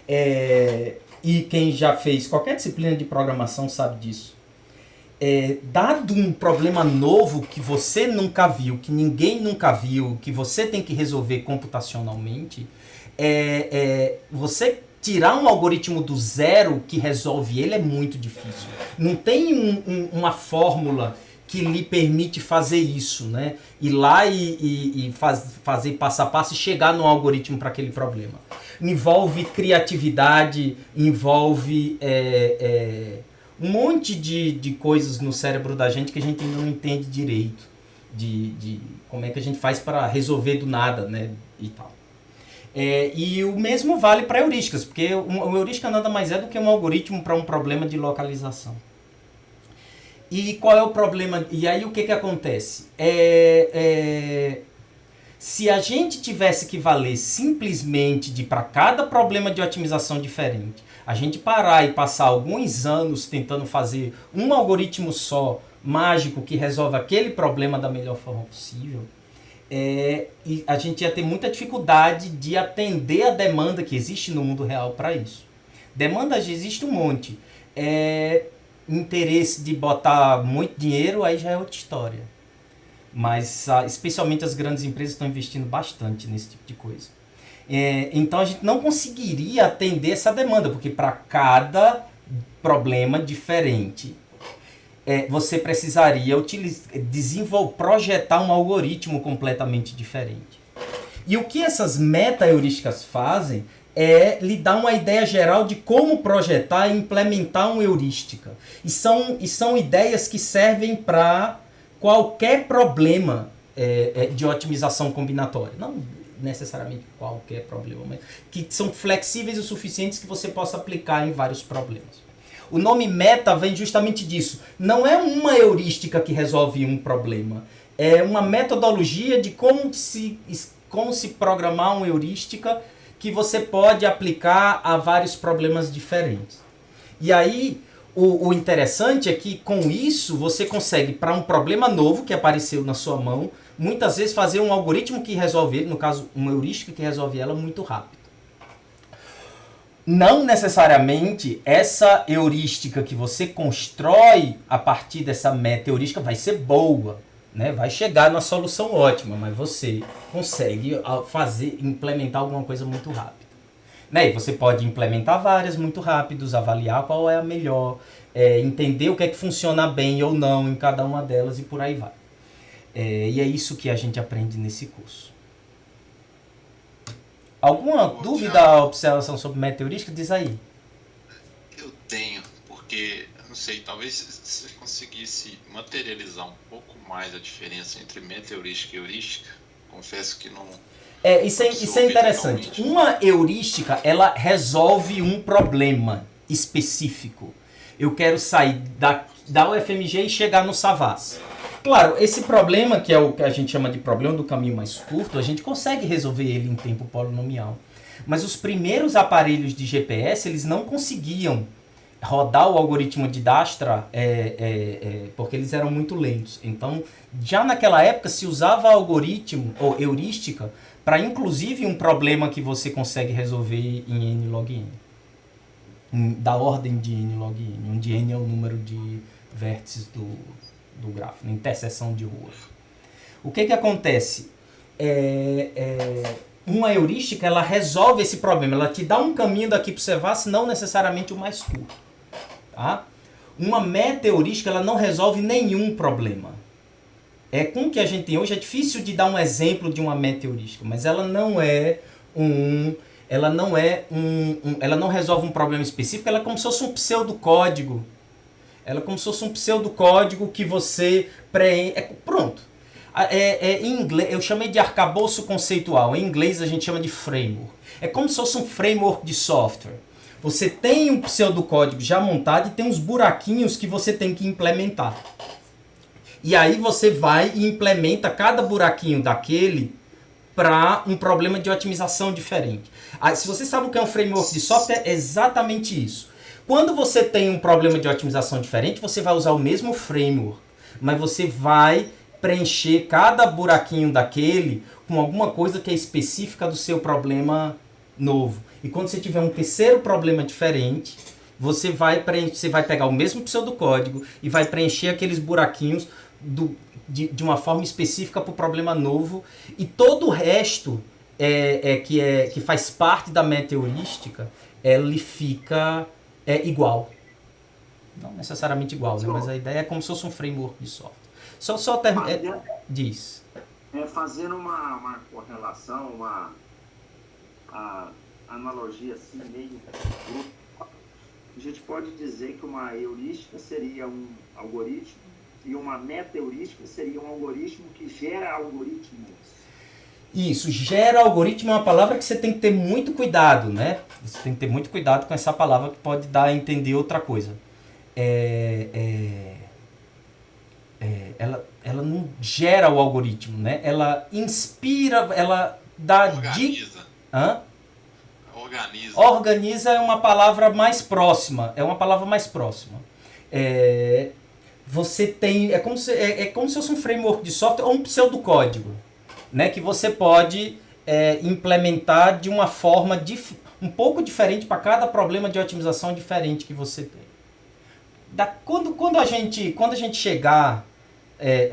E quem já fez qualquer disciplina de programação sabe disso. Dado um problema novo que você nunca viu, que ninguém nunca viu, que você tem que resolver computacionalmente, você tirar um algoritmo do zero que resolve ele é muito difícil. Não tem uma fórmula que lhe permite fazer isso, né? Ir lá e fazer passo a passo e chegar no algoritmo para aquele problema. Envolve criatividade, envolve um monte de coisas no cérebro da gente que a gente ainda não entende direito. De como é que a gente faz para resolver do nada, né? E tal. E o mesmo vale para heurísticas, porque o heurística nada mais é do que um algoritmo para um problema de localização. E qual é o problema? E aí o que acontece? Se a gente tivesse que valer simplesmente para cada problema de otimização diferente, a gente parar e passar alguns anos tentando fazer um algoritmo só, mágico, que resolve aquele problema da melhor forma possível, e a gente ia ter muita dificuldade de atender a demanda que existe no mundo real para isso. Demanda existe um monte. Interesse de botar muito dinheiro, aí já é outra história. Mas especialmente as grandes empresas estão investindo bastante nesse tipo de coisa. Então a gente não conseguiria atender essa demanda, porque para cada problema diferente, você precisaria projetar um algoritmo completamente diferente. E o que essas meta-heurísticas fazem é lhe dar uma ideia geral de como projetar e implementar uma heurística. E são ideias que servem para qualquer problema de otimização combinatória. Não necessariamente qualquer problema, mas que são flexíveis o suficientes que você possa aplicar em vários problemas. O nome meta vem justamente disso. Não é uma heurística que resolve um problema. É uma metodologia de como se programar uma heurística que você pode aplicar a vários problemas diferentes. E aí, o interessante é que com isso você consegue, para um problema novo que apareceu na sua mão, muitas vezes fazer um algoritmo que resolve ele, no caso, uma heurística que resolve ela muito rápido. Não necessariamente essa heurística que você constrói a partir dessa meta-heurística vai ser boa, né? Vai chegar na solução ótima, mas você consegue implementar alguma coisa muito rápido. Né? E você pode implementar várias muito rápidos, avaliar qual é a melhor, entender o que é que funciona bem ou não em cada uma delas e por aí vai. E é isso que a gente aprende nesse curso. Alguma dúvida ou observação sobre meta-heurística? Diz aí. Eu tenho, porque, não sei, talvez se você conseguisse materializar um pouco mais a diferença entre meta-heurística e heurística, confesso que não... Isso é interessante. Totalmente. Uma heurística, ela resolve um problema específico. Eu quero sair da UFMG e chegar no Savas. Claro, esse problema, que é o que a gente chama de problema do caminho mais curto, a gente consegue resolver ele em tempo polinomial. Mas os primeiros aparelhos de GPS, eles não conseguiam rodar o algoritmo de Dijkstra porque eles eram muito lentos. Então, já naquela época se usava algoritmo ou heurística para inclusive um problema que você consegue resolver em n log n, da ordem de n log n, onde n é o número de vértices do grafo, na interseção de ruas. O que acontece? Uma heurística, ela resolve esse problema, ela te dá um caminho daqui para você vá, não necessariamente o mais curto. Tá? Uma meta-heurística, ela não resolve nenhum problema. Com o que a gente tem hoje, é difícil de dar um exemplo de uma meta-heurística, mas ela não ela não resolve um problema específico, ela é como se fosse um pseudocódigo. Ela é como se fosse um pseudocódigo que você preenche. Pronto. Em inglês, eu chamei de arcabouço conceitual. Em inglês a gente chama de framework. É como se fosse um framework de software. Você tem um pseudocódigo já montado e tem uns buraquinhos que você tem que implementar. E aí você vai e implementa cada buraquinho daquele para um problema de otimização diferente. Se você sabe o que é um framework de software, é exatamente isso. Quando você tem um problema de otimização diferente, você vai usar o mesmo framework, mas você vai preencher cada buraquinho daquele com alguma coisa que é específica do seu problema novo. E quando você tiver um terceiro problema diferente, você vai pegar o mesmo pseudocódigo e vai preencher aqueles buraquinhos de uma forma específica para o problema novo. E todo o resto que faz parte da meta-heurística, ele fica igual. Não necessariamente igual, né? Mas a ideia é como se fosse um framework de software. Diz. Fazendo uma correlação, uma analogia assim, meio grupo, a gente pode dizer que uma heurística seria um algoritmo e uma meta-heurística seria um algoritmo que gera algoritmos. Isso, gera algoritmo é uma palavra que você tem que ter muito cuidado, né? Você tem que ter muito cuidado com essa palavra que pode dar a entender outra coisa. Ela não gera o algoritmo, né? Ela inspira, ela dá... Organiza. Organiza é uma palavra mais próxima. Você tem... É como se fosse um framework de software ou um pseudocódigo, né? Que você pode implementar de uma forma um pouco diferente para cada problema de otimização diferente que você tem. Quando a gente chegar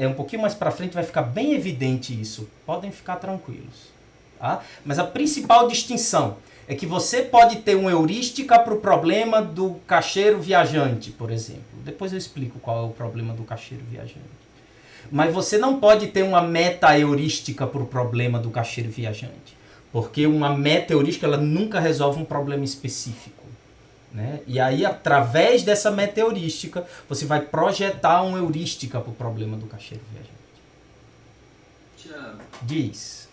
um pouquinho mais para frente, vai ficar bem evidente isso. Podem ficar tranquilos. Tá? Mas a principal distinção é que você pode ter uma heurística para o problema do caixeiro viajante, por exemplo. Depois eu explico qual é o problema do caixeiro viajante. Mas você não pode ter uma meta-heurística para o problema do caixeiro viajante. Porque uma meta-heurística ela nunca resolve um problema específico. Né? E aí, através dessa meta-heurística, você vai projetar uma heurística para o problema do caixeiro viajante. Tiago. Diz.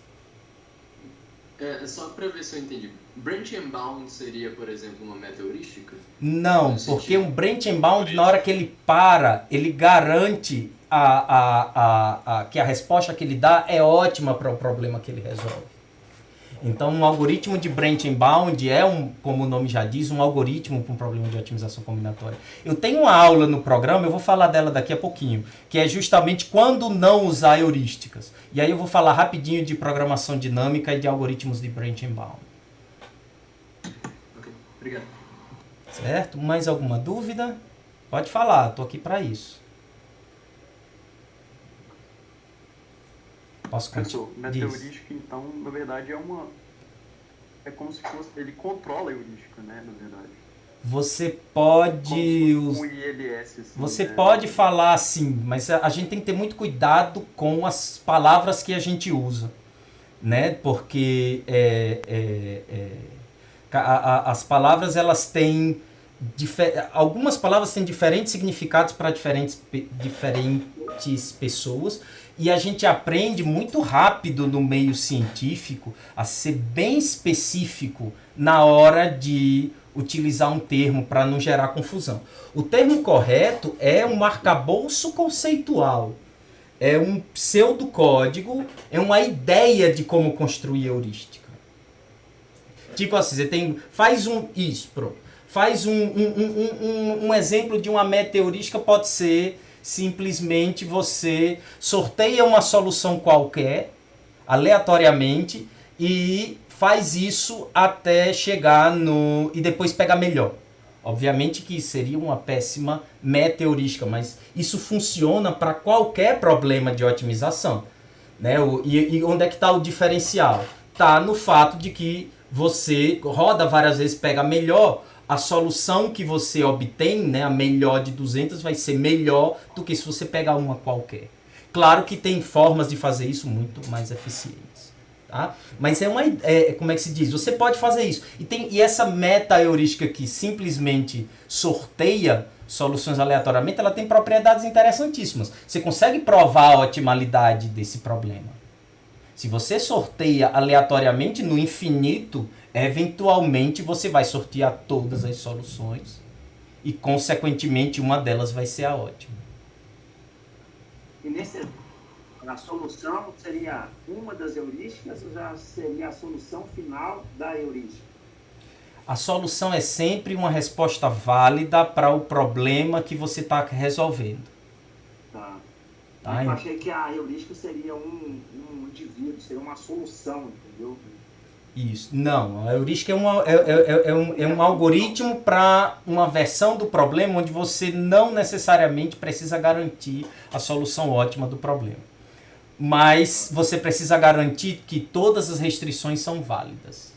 Só para ver se eu entendi. Branch and Bound seria, por exemplo, uma meta-heurística? Não, porque um Branch and Bound, na hora que ele para, ele garante que a resposta que ele dá é ótima para o problema que ele resolve. Então, um algoritmo de Branch and Bound como o nome já diz, um algoritmo para um problema de otimização combinatória. Eu tenho uma aula no programa, eu vou falar dela daqui a pouquinho, que é justamente quando não usar heurísticas. E aí eu vou falar rapidinho de programação dinâmica e de algoritmos de Branch and Bound. Ok, obrigado. Certo? Mais alguma dúvida? Pode falar, estou aqui para isso. Posso continuar? Meta-heurística, então, na verdade, é como se fosse... Ele controla a heurística, né, na verdade. Você pode... Um ILS, assim, você pode falar assim, mas a gente tem que ter muito cuidado com as palavras que a gente usa, né? Porque as palavras, elas têm... Algumas palavras têm diferentes significados para diferentes pessoas. E a gente aprende muito rápido no meio científico a ser bem específico na hora de utilizar um termo para não gerar confusão. O termo correto é um arcabouço conceitual. É um pseudocódigo, é uma ideia de como construir heurística. Tipo assim, você tem... Faz um exemplo de uma meta heurística, pode ser simplesmente você sorteia uma solução qualquer, aleatoriamente, e faz isso até chegar no... e depois pega melhor. Obviamente que seria uma péssima meta heurística, mas isso funciona para qualquer problema de otimização. Né? E onde é que está o diferencial? Está no fato de que você roda várias vezes, pega melhor, a solução que você obtém, né, a melhor de 200, vai ser melhor do que se você pegar uma qualquer. Claro que tem formas de fazer isso muito mais eficientes. Tá? Mas como é que se diz? Você pode fazer isso. E essa meta heurística que simplesmente sorteia soluções aleatoriamente, ela tem propriedades interessantíssimas. Você consegue provar a otimalidade desse problema. Se você sorteia aleatoriamente no infinito, eventualmente você vai sortear todas as soluções e, consequentemente, uma delas vai ser a ótima. E a solução seria uma das heurísticas ou já seria a solução final da heurística? A solução é sempre uma resposta válida para o problema que você está resolvendo. Tá. Tá? Eu achei que a heurística seria um indivíduo, seria uma solução, entendeu? Isso. Não, a heurística é um algoritmo para uma versão do problema onde você não necessariamente precisa garantir a solução ótima do problema. Mas você precisa garantir que todas as restrições são válidas.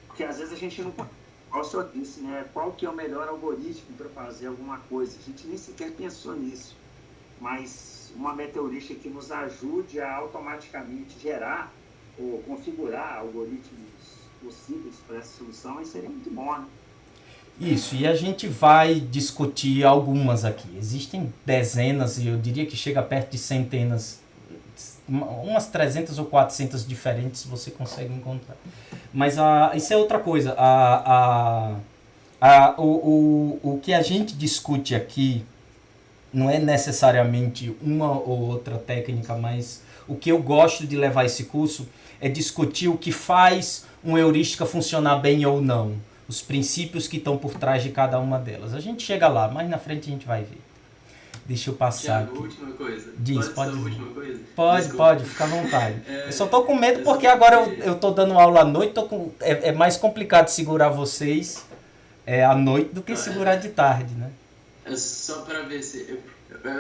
Porque às vezes a gente não... Como o senhor disse, né? Qual que é o melhor algoritmo para fazer alguma coisa? A gente nem sequer pensou nisso. Mas uma meta heurística que nos ajude a automaticamente gerar ou configurar algoritmos possíveis para essa solução, aí seria muito bom, né? Isso, e a gente vai discutir algumas aqui. Existem dezenas, e eu diria que chega perto de centenas, umas 300 ou 400 diferentes você consegue encontrar. Mas isso é outra coisa. O que a gente discute aqui não é necessariamente uma ou outra técnica, mas o que eu gosto de levar esse curso é discutir o que faz uma heurística funcionar bem ou não. Os princípios que estão por trás de cada uma delas. A gente chega lá, mais na frente a gente vai ver. Deixa eu passar Thiago, aqui. última coisa. Diz, pode ser a dizer. última coisa? Pode, fica à vontade. Eu só tô com medo porque agora eu tô dando aula à noite, é mais complicado segurar vocês à noite do que segurar de tarde, né? É só para ver se...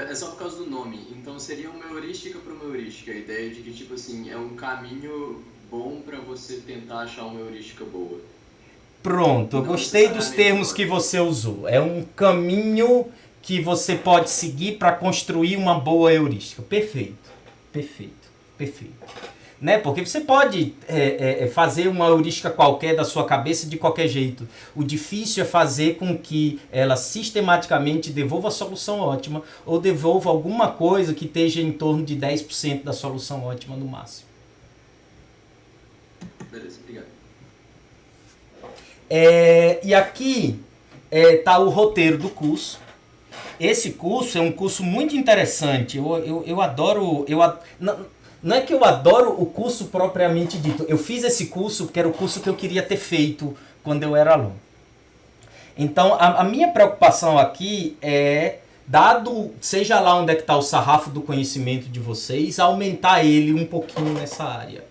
É só por causa do nome. Então seria uma heurística para uma heurística. A ideia de que, tipo assim, é um caminho bom para você tentar achar uma heurística boa. Pronto, eu gostei dos termos que você usou. É um caminho que você pode seguir para construir uma boa heurística. Perfeito. Né? Porque você pode fazer uma heurística qualquer da sua cabeça de qualquer jeito. O difícil é fazer com que ela sistematicamente devolva a solução ótima ou devolva alguma coisa que esteja em torno de 10% da solução ótima no máximo. Beleza, obrigado. E aqui está o roteiro do curso. Esse curso é um curso muito interessante. Eu adoro... Não é que eu adoro o curso propriamente dito. Eu fiz esse curso porque era o curso que eu queria ter feito quando eu era aluno. Então, a minha preocupação aqui é, dado, seja lá onde é que está o sarrafo do conhecimento de vocês, aumentar ele um pouquinho nessa área.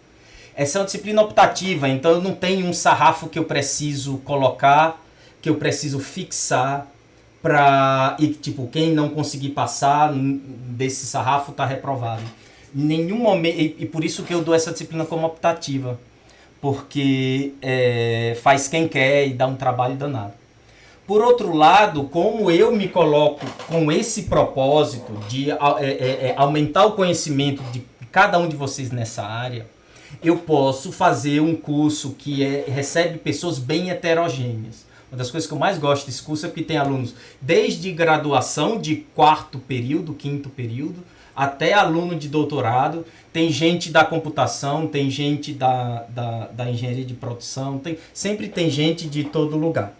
Essa é uma disciplina optativa, então eu não tenho um sarrafo que eu preciso colocar, que eu preciso fixar, e tipo, quem não conseguir passar desse sarrafo está reprovado. Em nenhum momento, e por isso que eu dou essa disciplina como optativa, porque faz quem quer e dá um trabalho danado. Por outro lado, como eu me coloco com esse propósito de aumentar o conhecimento de cada um de vocês nessa área, eu posso fazer um curso que recebe pessoas bem heterogêneas. Uma das coisas que eu mais gosto desse curso é porque tem alunos desde graduação de 4º período, 5º período, até aluno de doutorado. Tem gente da computação, tem gente da engenharia de produção, sempre tem gente de todo lugar.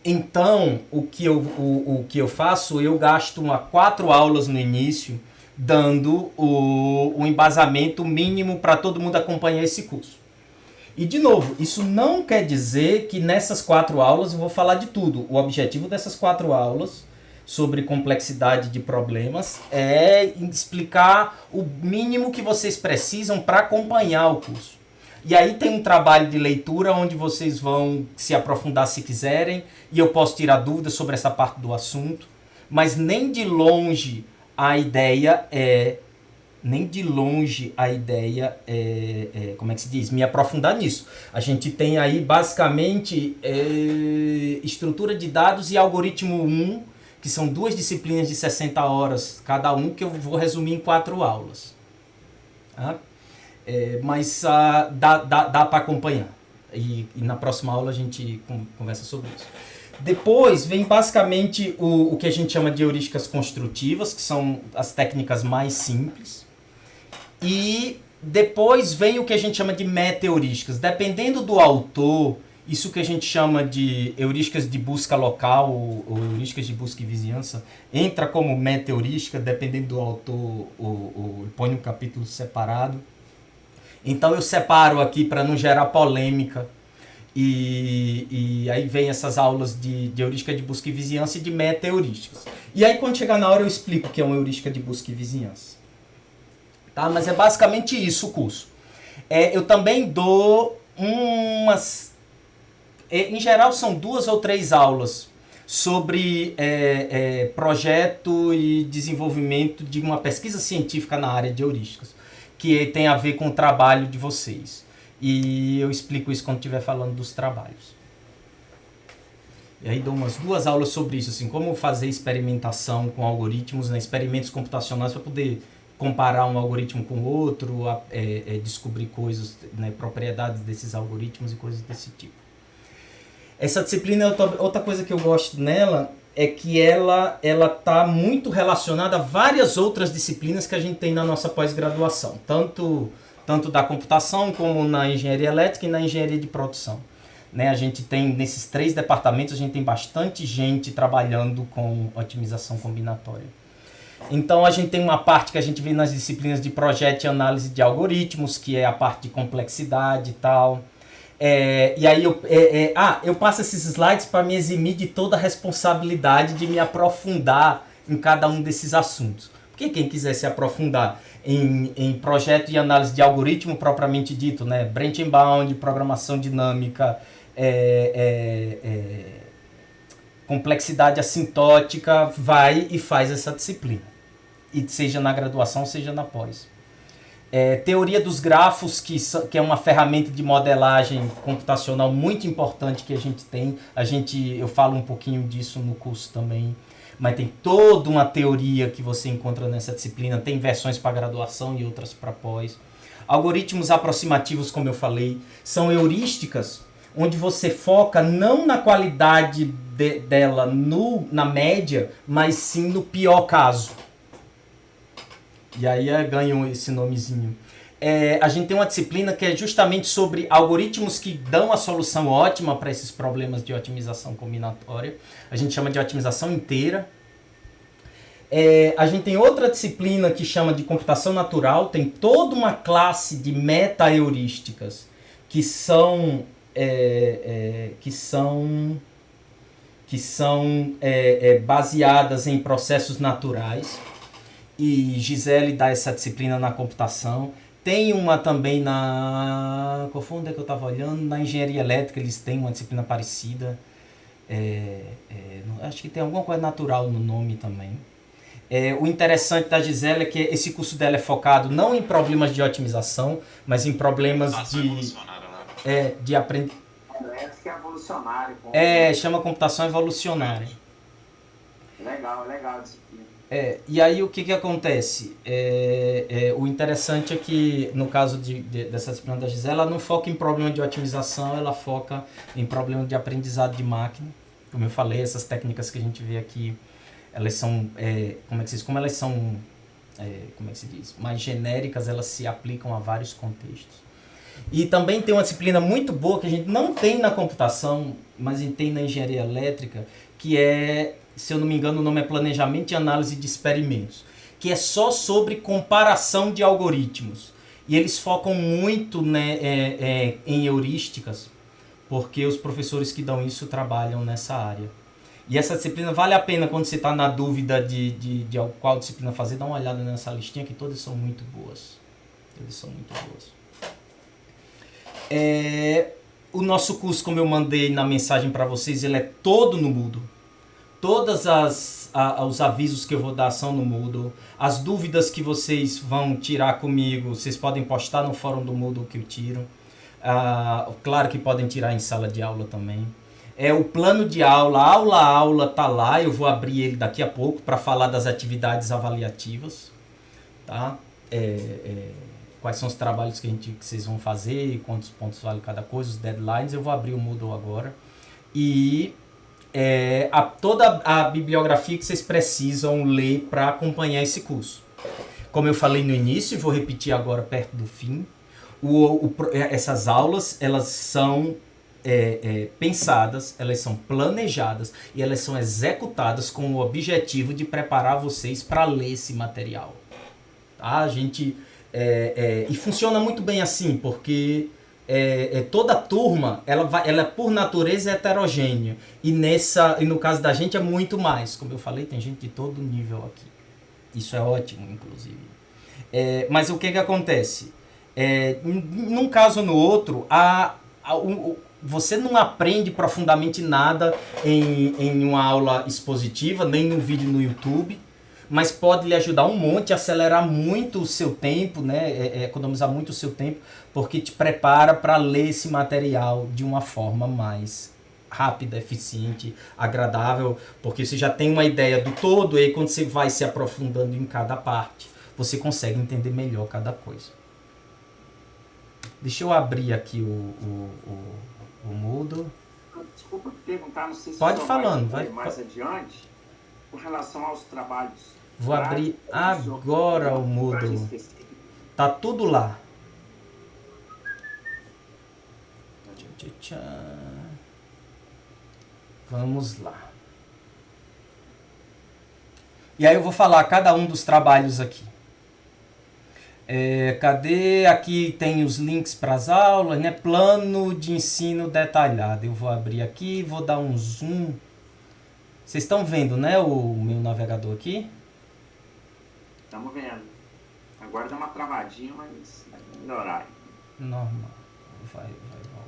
Então, o que eu faço, eu gasto 4 aulas no início, dando o embasamento mínimo para todo mundo acompanhar esse curso. E, de novo, isso não quer dizer que nessas 4 aulas eu vou falar de tudo. O objetivo dessas 4 aulas sobre complexidade de problemas é explicar o mínimo que vocês precisam para acompanhar o curso. E aí tem um trabalho de leitura onde vocês vão se aprofundar se quiserem, e eu posso tirar dúvidas sobre essa parte do assunto, mas nem de longe a ideia é como é que se diz? Me aprofundar nisso. A gente tem aí basicamente estrutura de dados e algoritmo 1, que são 2 disciplinas de 60 horas cada um, que eu vou resumir em 4 aulas. Tá? Mas dá para acompanhar. E na próxima aula a gente conversa sobre isso. Depois vem basicamente o que a gente chama de heurísticas construtivas, que são as técnicas mais simples. E depois vem o que a gente chama de meta-heurísticas. Dependendo do autor, isso que a gente chama de heurísticas de busca local ou heurísticas de busca e vizinhança entra como meta-heurística, dependendo do autor, põe um capítulo separado. Então eu separo aqui para não gerar polêmica. E aí vem essas aulas de heurística de busca e vizinhança e de meta-heurísticas. E aí quando chegar na hora eu explico o que é uma heurística de busca e vizinhança. Tá? Mas é basicamente isso o curso. Eu também dou umas... em geral são 2 ou 3 aulas sobre projeto e desenvolvimento de uma pesquisa científica na área de heurísticas, que tem a ver com o trabalho de vocês. E eu explico isso quando estiver falando dos trabalhos. E aí dou umas 2 aulas sobre isso, assim, como fazer experimentação com algoritmos, né, experimentos computacionais para poder comparar um algoritmo com outro, descobrir coisas, né, propriedades desses algoritmos e coisas desse tipo. Essa disciplina, outra coisa que eu gosto nela é que ela está muito relacionada a várias outras disciplinas que a gente tem na nossa pós-graduação, tanto da computação como na engenharia elétrica e na engenharia de produção. Né, a gente tem, nesses 3 departamentos, a gente tem bastante gente trabalhando com otimização combinatória. Então a gente tem uma parte que a gente vê nas disciplinas de projeto e análise de algoritmos, que é a parte de complexidade e tal. E aí eu passo esses slides para me eximir de toda a responsabilidade de me aprofundar em cada um desses assuntos. Porque quem quiser se aprofundar em projeto e análise de algoritmo propriamente dito, né, branch and bound, programação dinâmica, complexidade assintótica, vai e faz essa disciplina. E seja na graduação, seja na pós. Teoria dos grafos, que é uma ferramenta de modelagem computacional muito importante que a gente tem. Eu falo um pouquinho disso no curso também. Mas tem toda uma teoria que você encontra nessa disciplina. Tem versões para graduação e outras para pós. Algoritmos aproximativos, como eu falei, são heurísticas onde você foca não na qualidade dela na média, mas sim no pior caso. E aí ganham esse nomezinho. A gente tem uma disciplina que é justamente sobre algoritmos que dão a solução ótima para esses problemas de otimização combinatória. A gente chama de otimização inteira. A gente tem outra disciplina que chama de computação natural. Tem toda uma classe de meta-heurísticas que são baseadas em processos naturais. E Gisele dá essa disciplina na computação. Tem uma também qual foi onde é que eu estava olhando? Na engenharia elétrica eles têm uma disciplina parecida. Acho que tem alguma coisa natural no nome também. O interessante da Gisele é que esse curso dela é focado não em problemas de otimização, mas em problemas de aprendizagem. Elétrica é evolucionário. Chama computação evolucionária. Legal a disciplina. E aí o que acontece? O interessante é que, no caso dessa disciplina da Gisele, ela não foca em problema de otimização, ela foca em problema de aprendizado de máquina. Como eu falei, essas técnicas que a gente vê aqui, elas são, como elas são, mais genéricas, elas se aplicam a vários contextos. E também tem uma disciplina muito boa que a gente não tem na computação, mas a gente tem na engenharia elétrica, que se eu não me engano, o nome é Planejamento e Análise de Experimentos, que é só sobre comparação de algoritmos. E eles focam muito, né, em heurísticas, porque os professores que dão isso trabalham nessa área. E essa disciplina vale a pena quando você está na dúvida de qual disciplina fazer, dá uma olhada nessa listinha que todas são muito boas. Todas são muito boas. O nosso curso, como eu mandei na mensagem para vocês, ele é todo no Moodle. Todos os avisos que eu vou dar são no Moodle. As dúvidas que vocês vão tirar comigo, vocês podem postar no fórum do Moodle que eu tiro. Claro que podem tirar em sala de aula também. O plano de aula, aula a aula tá lá. Eu vou abrir ele daqui a pouco para falar das atividades avaliativas. Tá? Quais são os trabalhos que vocês vão fazer, quantos pontos vale cada coisa, os deadlines. Eu vou abrir o Moodle agora. E toda a bibliografia que vocês precisam ler para acompanhar esse curso. Como eu falei no início, e vou repetir agora perto do fim, essas aulas, elas são pensadas, elas são planejadas e elas são executadas com o objetivo de preparar vocês para ler esse material. Tá? E funciona muito bem assim, porque toda turma, ela por natureza é heterogênea. E no caso da gente é muito mais. Como eu falei, tem gente de todo nível aqui. Isso é ótimo, inclusive. Mas o que acontece? Num caso ou no outro, você não aprende profundamente nada em uma aula expositiva, nem num vídeo no YouTube, mas pode lhe ajudar um monte, acelerar muito o seu tempo, né? Economizar muito o seu tempo, porque te prepara para ler esse material de uma forma mais rápida, eficiente, agradável, porque você já tem uma ideia do todo, e aí quando você vai se aprofundando em cada parte, você consegue entender melhor cada coisa. Deixa eu abrir aqui o Moodle. Desculpa perguntar, não sei se pode só falando, vai mais adiante, com relação aos trabalhos. Vou abrir agora o Moodle. Tá tudo lá. Vamos lá. E aí eu vou falar cada um dos trabalhos aqui. Cadê? Aqui tem os links para as aulas, né? Plano de ensino detalhado. Eu vou abrir aqui, vou dar um zoom. Vocês estão vendo, né, o meu navegador aqui? Estamos vendo. Agora dá uma travadinha, mas vai melhorar. Normal. Vai voltar.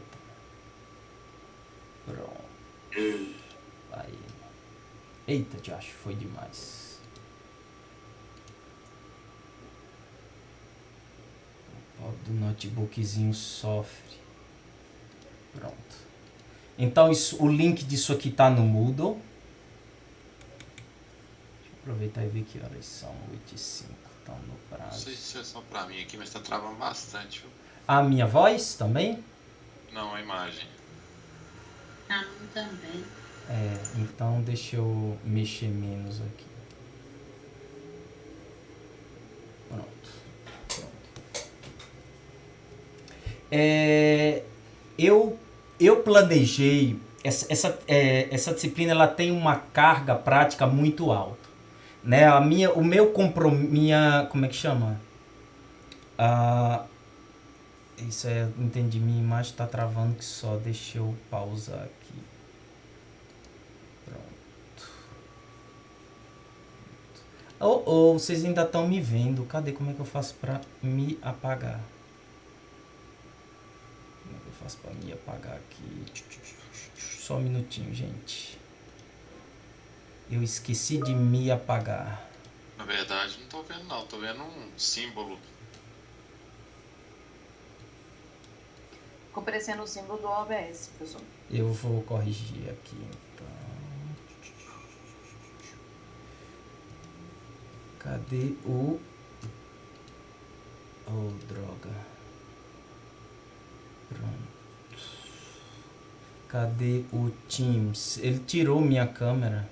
Pronto. Aí. Eita, já acho, foi demais. O do notebookzinho sofre. Pronto. Então o link disso aqui tá no Moodle. Aproveitar e ver que horas são, 8h05, estão no prazo. Não sei se é só pra mim aqui, mas tá travando bastante. Viu? A minha voz também? Não, a imagem. A minha também. Então deixa eu mexer menos aqui. Pronto. Eu planejei, essa disciplina ela tem uma carga prática muito alta. Né? O meu compromisso, como é que chama? Isso entendi, minha imagem está travando que só, deixa eu pausar aqui. Pronto. Vocês ainda estão me vendo, cadê? Como é que eu faço para me apagar? Como é que eu faço para me apagar aqui? Só um minutinho, gente. Eu esqueci de me apagar. Na verdade, não tô vendo não, tô vendo um símbolo. Ficou parecendo o símbolo do OBS, professor. Eu vou corrigir aqui, então. Cadê o... droga. Pronto. Cadê o Teams? Ele tirou minha câmera.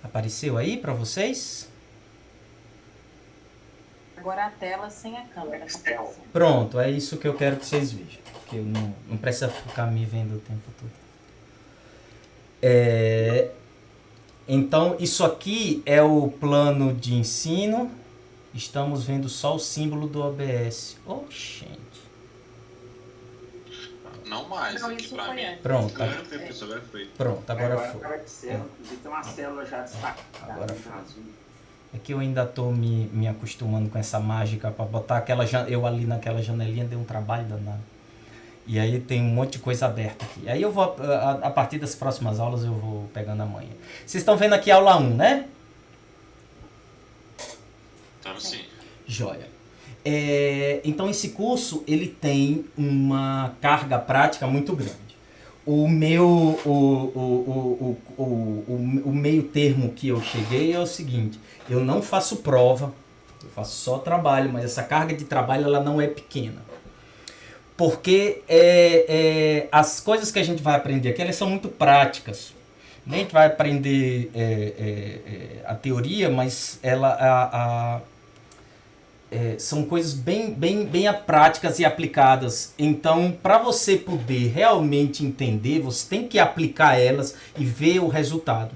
Apareceu aí para vocês? Agora a tela sem a câmera. Pronto, é isso que eu quero que vocês vejam. Porque eu não precisa ficar me vendo o tempo todo. Então, isso aqui é o plano de ensino. Estamos vendo só o símbolo do OBS. Oh, gente. Não mais, Não, aqui isso pra foi mim. antes. Pronto, Agora foi, pessoal, agora foi. pronto, agora foi. Agora de célula, inclusive tem uma célula já destacada. Agora no foi. azul. É que eu ainda tô me acostumando com essa mágica para botar aquela eu ali naquela janelinha deu um trabalho danado. E aí tem um monte de coisa aberta aqui. Aí eu vou, a partir das próximas aulas eu vou pegando a manha. Vocês estão vendo aqui a aula 1, né? Então, sim. Joia. Então esse curso ele tem uma carga prática muito grande. O meio termo que eu cheguei é o seguinte: eu não faço prova, eu faço só trabalho, mas essa carga de trabalho ela não é pequena. Porque as coisas que a gente vai aprender aqui elas são muito práticas. A gente vai aprender a teoria, mas são coisas bem práticas e aplicadas. Então, para você poder realmente entender, você tem que aplicar elas e ver o resultado.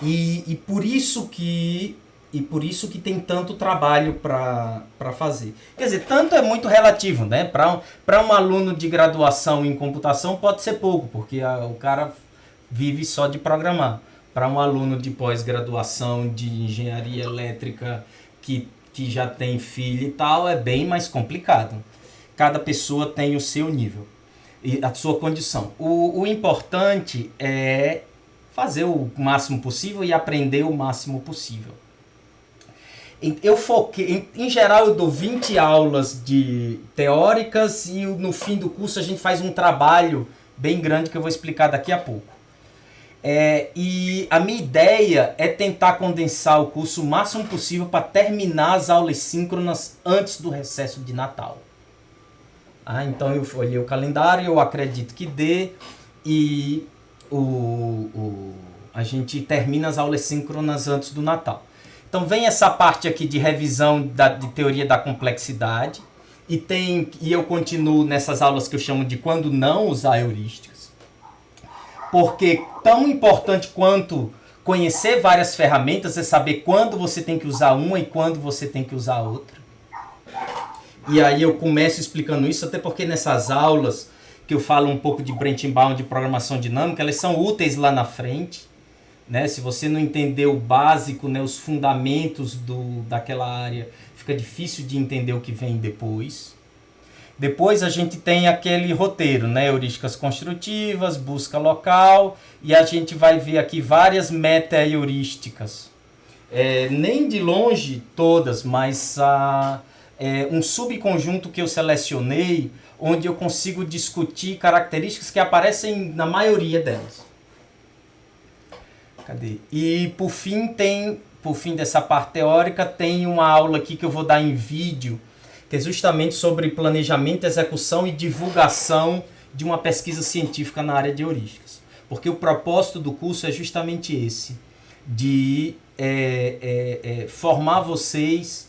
E por isso que tem tanto trabalho para fazer. Quer dizer, tanto é muito relativo, né? Para um aluno de graduação em computação pode ser pouco, porque o cara vive só de programar. Para um aluno de pós-graduação de engenharia elétrica que já tem filho e tal, é bem mais complicado. Cada pessoa tem o seu nível e a sua condição. O importante é fazer o máximo possível e aprender o máximo possível. Eu foquei, em geral eu dou 20 aulas teóricas e no fim do curso a gente faz um trabalho bem grande que eu vou explicar daqui a pouco. E a minha ideia é tentar condensar o curso o máximo possível para terminar as aulas síncronas antes do recesso de Natal. Então eu olhei o calendário, eu acredito que dê, e a gente termina as aulas síncronas antes do Natal. Então vem essa parte aqui de revisão de teoria da complexidade, e eu continuo nessas aulas que eu chamo de quando não usar heurísticas. Porque tão importante quanto conhecer várias ferramentas é saber quando você tem que usar uma e quando você tem que usar outra. E aí eu começo explicando isso, até porque nessas aulas que eu falo um pouco de Brent-Bound, de programação dinâmica, elas são úteis lá na frente. Né? Se você não entender o básico, né, os fundamentos daquela área, fica difícil de entender o que vem depois. Depois a gente tem aquele roteiro, né? Heurísticas construtivas, busca local, e a gente vai ver aqui várias meta-heurísticas. Nem de longe todas, mas um subconjunto que eu selecionei, onde eu consigo discutir características que aparecem na maioria delas. Cadê? E por fim dessa parte teórica, tem uma aula aqui que eu vou dar em vídeo, que é justamente sobre planejamento, execução e divulgação de uma pesquisa científica na área de heurísticas. Porque o propósito do curso é justamente esse, de formar vocês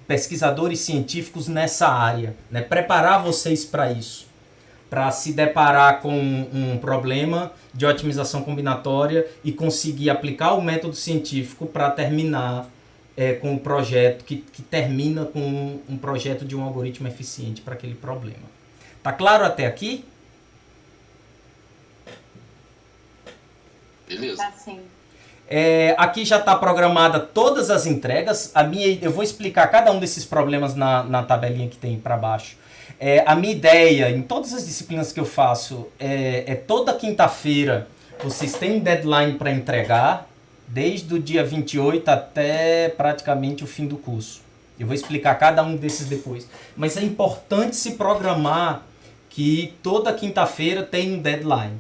pesquisadores científicos nessa área, né? Preparar vocês para isso, para se deparar com um problema de otimização combinatória e conseguir aplicar o método científico para terminar com um projeto que termina com um projeto de um algoritmo eficiente para aquele problema. Tá claro até aqui? Beleza. Tá sim. Aqui já está programada todas as entregas. Eu vou explicar cada um desses problemas na tabelinha que tem para baixo. A minha ideia, em todas as disciplinas que eu faço, toda quinta-feira vocês têm um deadline para entregar, desde o dia 28 até praticamente o fim do curso. Eu vou explicar cada um desses depois. Mas é importante se programar que toda quinta-feira tem um deadline.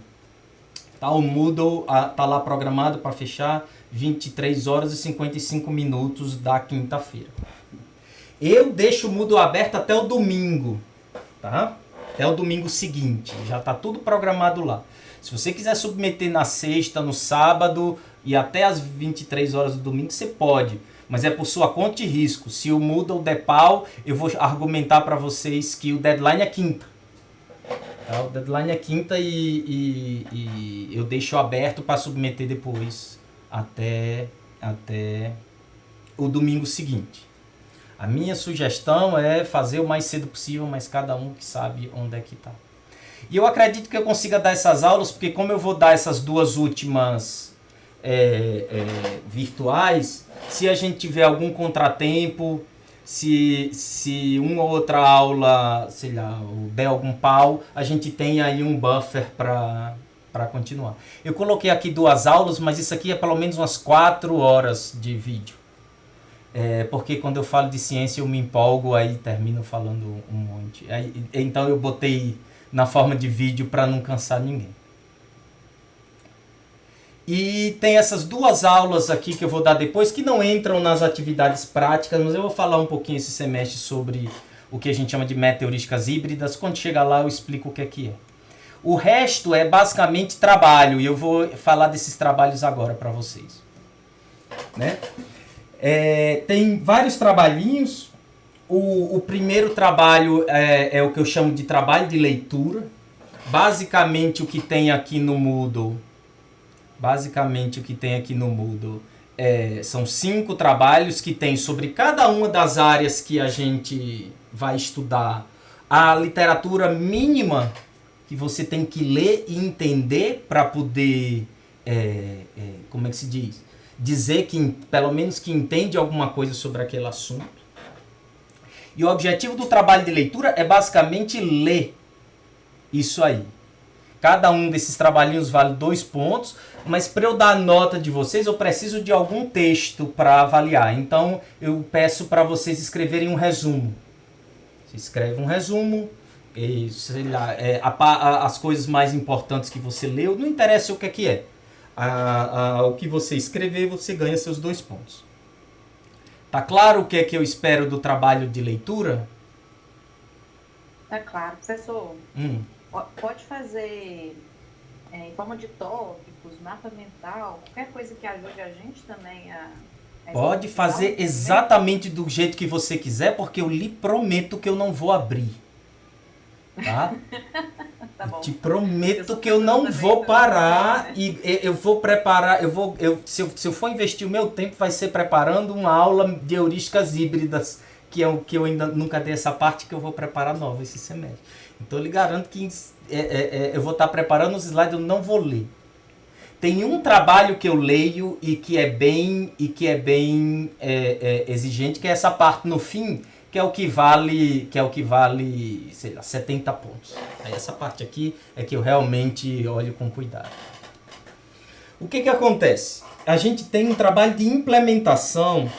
Tá? O Moodle está lá programado para fechar 23 horas e 55 minutos da quinta-feira. Eu deixo o Moodle aberto até o domingo. Tá? Até o domingo seguinte. Já está tudo programado lá. Se você quiser submeter na sexta, no sábado e até as 23 horas do domingo, você pode. Mas é por sua conta e risco. Se o Moodle der pau, eu vou argumentar para vocês que o deadline é quinta. Tá? O deadline é quinta e eu deixo aberto para submeter depois. Até o domingo seguinte. A minha sugestão é fazer o mais cedo possível, mas cada um que sabe onde é que está. E eu acredito que eu consiga dar essas aulas, porque como eu vou dar essas duas últimas virtuais, se a gente tiver algum contratempo, se uma ou outra aula, sei lá, der algum pau, a gente tem aí um buffer para continuar. Eu coloquei aqui 2 aulas, mas isso aqui é pelo menos umas 4 horas de vídeo. Porque quando eu falo de ciência eu me empolgo, aí termino falando um monte. Então eu botei na forma de vídeo para não cansar ninguém. E tem essas 2 aulas aqui que eu vou dar depois, que não entram nas atividades práticas, mas eu vou falar um pouquinho esse semestre sobre o que a gente chama de meta-heurísticas híbridas. Quando chegar lá eu explico o que é. O resto é basicamente trabalho, e eu vou falar desses trabalhos agora para vocês. Né? Tem vários trabalhinhos. O primeiro trabalho é o que eu chamo de trabalho de leitura. Basicamente o que tem aqui no Moodle são 5 trabalhos que tem sobre cada uma das áreas que a gente vai estudar. A literatura mínima que você tem que ler e entender para poder, como é que se diz? Dizer que pelo menos que entende alguma coisa sobre aquele assunto. E o objetivo do trabalho de leitura é basicamente ler isso aí. Cada um desses trabalhinhos vale 2 pontos, mas para eu dar a nota de vocês, eu preciso de algum texto para avaliar. Então, eu peço para vocês escreverem um resumo. Você escreve um resumo, e, sei lá, as coisas mais importantes que você leu, não interessa o que é. O que você escrever, você ganha seus 2 pontos. Tá claro o que é que eu espero do trabalho de leitura? Tá claro. Professor, pode fazer em forma de tópicos, mapa mental, qualquer coisa que ajude a gente também a pode fazer exatamente do jeito que você quiser, porque eu lhe prometo que eu não vou abrir. Tá? Tá bom. Te prometo que eu não vou parar e eu vou preparar, se eu for investir o meu tempo, vai ser preparando uma aula de heurísticas híbridas, que é o que eu ainda nunca dei essa parte, que eu vou preparar nova esse semestre. Então eu lhe garanto que eu vou estar preparando os slides, eu não vou ler. Tem um trabalho que eu leio e que é bem exigente, que é essa parte no fim, que é o que vale, sei lá, 70 pontos. Aí essa parte aqui é que eu realmente olho com cuidado. O que acontece? A gente tem um trabalho de implementação,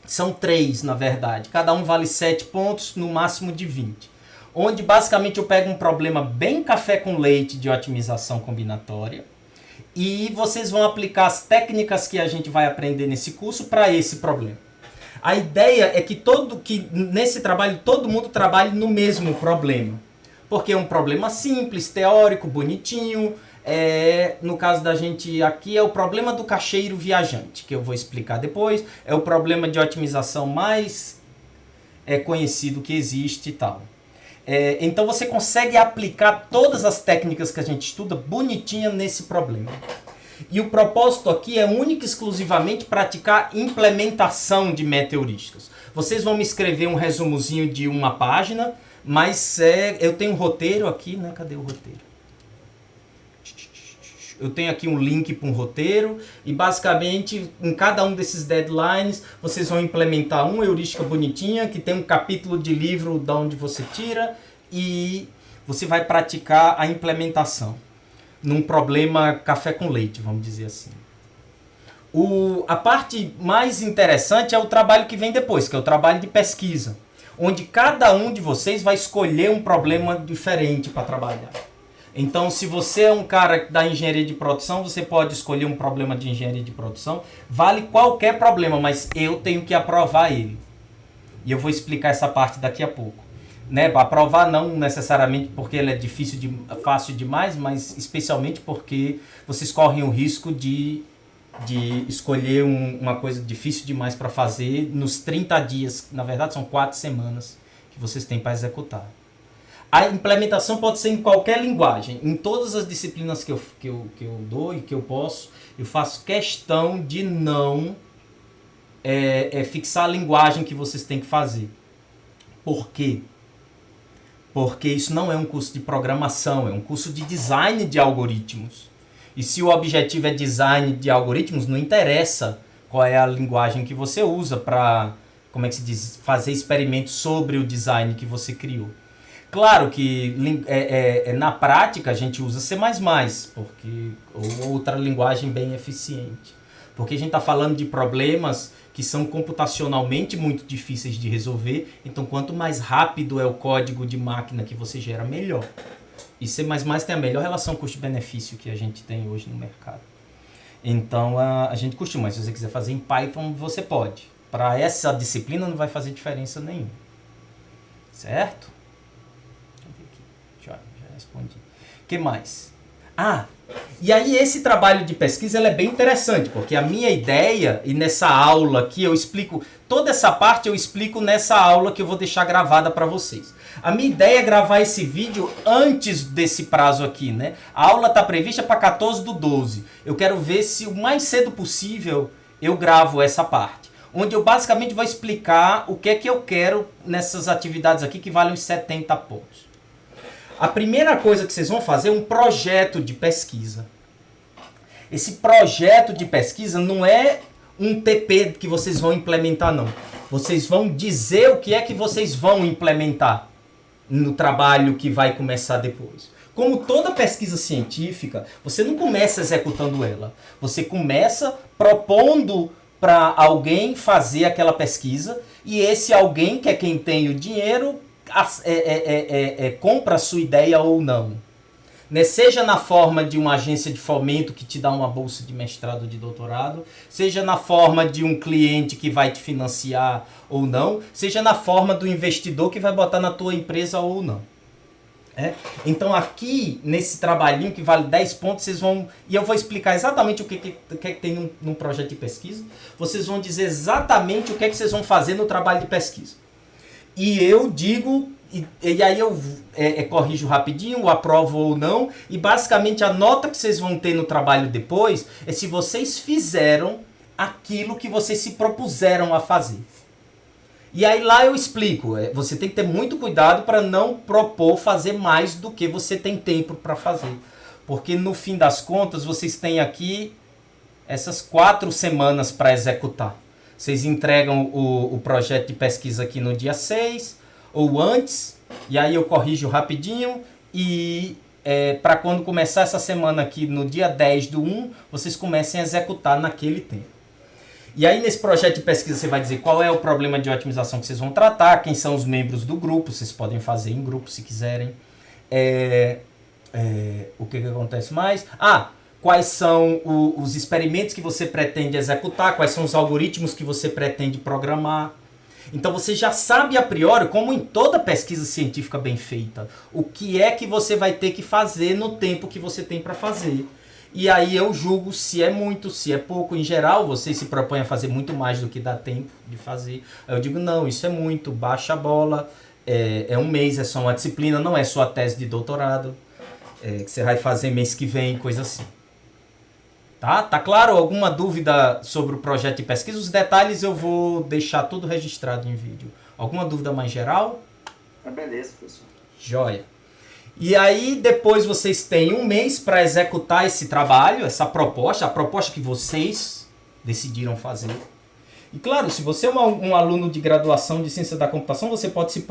são 3 na verdade, cada um vale 7 pontos, no máximo de 20. Onde basicamente eu pego um problema bem café com leite de otimização combinatória e vocês vão aplicar as técnicas que a gente vai aprender nesse curso para esse problema. A ideia é que nesse trabalho todo mundo trabalhe no mesmo problema. Porque é um problema simples, teórico, bonitinho. No caso da gente aqui é o problema do caixeiro viajante, que eu vou explicar depois. É o problema de otimização mais conhecido que existe e tal. Então você consegue aplicar todas as técnicas que a gente estuda bonitinha nesse problema. E o propósito aqui é único e exclusivamente praticar implementação de meta-heurísticas. Vocês vão me escrever um resumozinho de 1 página, mas eu tenho um roteiro aqui, né? Cadê o roteiro? Eu tenho aqui um link para um roteiro e basicamente em cada um desses deadlines vocês vão implementar uma heurística bonitinha que tem um capítulo de livro de onde você tira e você vai praticar a implementação num problema café com leite, vamos dizer assim. A parte mais interessante é o trabalho que vem depois, que é o trabalho de pesquisa, onde cada um de vocês vai escolher um problema diferente para trabalhar. Então, se você é um cara da engenharia de produção, você pode escolher um problema de engenharia de produção. Vale qualquer problema, mas eu tenho que aprovar ele. E eu vou explicar essa parte daqui a pouco. Né? Aprovar não necessariamente porque ele é fácil demais, mas especialmente porque vocês correm o risco de escolher uma coisa difícil demais para fazer nos 30 dias. Na verdade, são 4 semanas que vocês têm para executar. A implementação pode ser em qualquer linguagem. Em todas as disciplinas que eu dou e que eu posso, eu faço questão de não é fixar a linguagem que vocês têm que fazer. Por quê? Porque isso não é um curso de programação, é um curso de design de algoritmos. E se o objetivo é design de algoritmos, não interessa qual é a linguagem que você usa para, como é que se diz, fazer experimentos sobre o design que você criou. Claro que na prática a gente usa C++, porque, ou outra linguagem bem eficiente. Porque a gente está falando de problemas que são computacionalmente muito difíceis de resolver, então quanto mais rápido é o código de máquina que você gera, melhor. E C++ tem a melhor relação custo-benefício que a gente tem hoje no mercado. Então a gente costuma, se você quiser fazer em Python, você pode. Para essa disciplina não vai fazer diferença nenhuma. Certo? Já respondi. O que mais? E aí esse trabalho de pesquisa ele é bem interessante, porque a minha ideia, e nessa aula aqui eu explico, toda essa parte eu explico nessa aula que eu vou deixar gravada para vocês. A minha ideia é gravar esse vídeo antes desse prazo aqui, né? A aula está prevista para 14/12. Eu quero ver se o mais cedo possível eu gravo essa parte, onde eu basicamente vou explicar o que é que eu quero nessas atividades aqui que valem os 70 pontos. A primeira coisa que vocês vão fazer é um projeto de pesquisa. Esse projeto de pesquisa não é um TP que vocês vão implementar, não. Vocês vão dizer o que é que vocês vão implementar no trabalho que vai começar depois. Como toda pesquisa científica, você não começa executando ela. Você começa propondo para alguém fazer aquela pesquisa e esse alguém, que é quem tem o dinheiro, compra a sua ideia ou não. Né? Seja na forma de uma agência de fomento que te dá uma bolsa de mestrado ou de doutorado, seja na forma de um cliente que vai te financiar ou não, seja na forma do investidor que vai botar na tua empresa ou não. Então aqui, nesse trabalhinho que vale 10 pontos, vocês vão... E eu vou explicar exatamente o que tem num projeto de pesquisa. Vocês vão dizer exatamente o que vocês vão fazer no trabalho de pesquisa. E eu digo, e aí eu corrijo rapidinho, aprovo ou não, e basicamente a nota que vocês vão ter no trabalho depois é se vocês fizeram aquilo que vocês se propuseram a fazer. E aí lá eu explico, você tem que ter muito cuidado para não propor fazer mais do que você tem tempo para fazer. Porque no fim das contas vocês têm aqui essas 4 semanas para executar. Vocês entregam o projeto de pesquisa aqui no dia 6 ou antes, e aí eu corrijo rapidinho, e para quando começar essa semana aqui, no dia 10/1, vocês comecem a executar naquele tempo. E aí nesse projeto de pesquisa você vai dizer qual é o problema de otimização que vocês vão tratar, quem são os membros do grupo, vocês podem fazer em grupo se quiserem. O que acontece mais? Quais são os experimentos que você pretende executar, quais são os algoritmos que você pretende programar. Então você já sabe a priori, como em toda pesquisa científica bem feita, o que é que você vai ter que fazer no tempo que você tem para fazer. E aí eu julgo se é muito, se é pouco. Em geral, vocês se propõem a fazer muito mais do que dá tempo de fazer. Aí eu digo, não, isso é muito, baixa a bola, é um mês, é só uma disciplina, não é só a tese de doutorado, que você vai fazer mês que vem, coisa assim. Tá claro? Alguma dúvida sobre o projeto de pesquisa? Os detalhes eu vou deixar tudo registrado em vídeo. Alguma dúvida mais geral? Beleza, professor. Joia. E aí depois vocês têm um mês para executar esse trabalho, essa proposta, a proposta que vocês decidiram fazer. E claro, se você é um aluno de graduação de ciência da computação, você pode se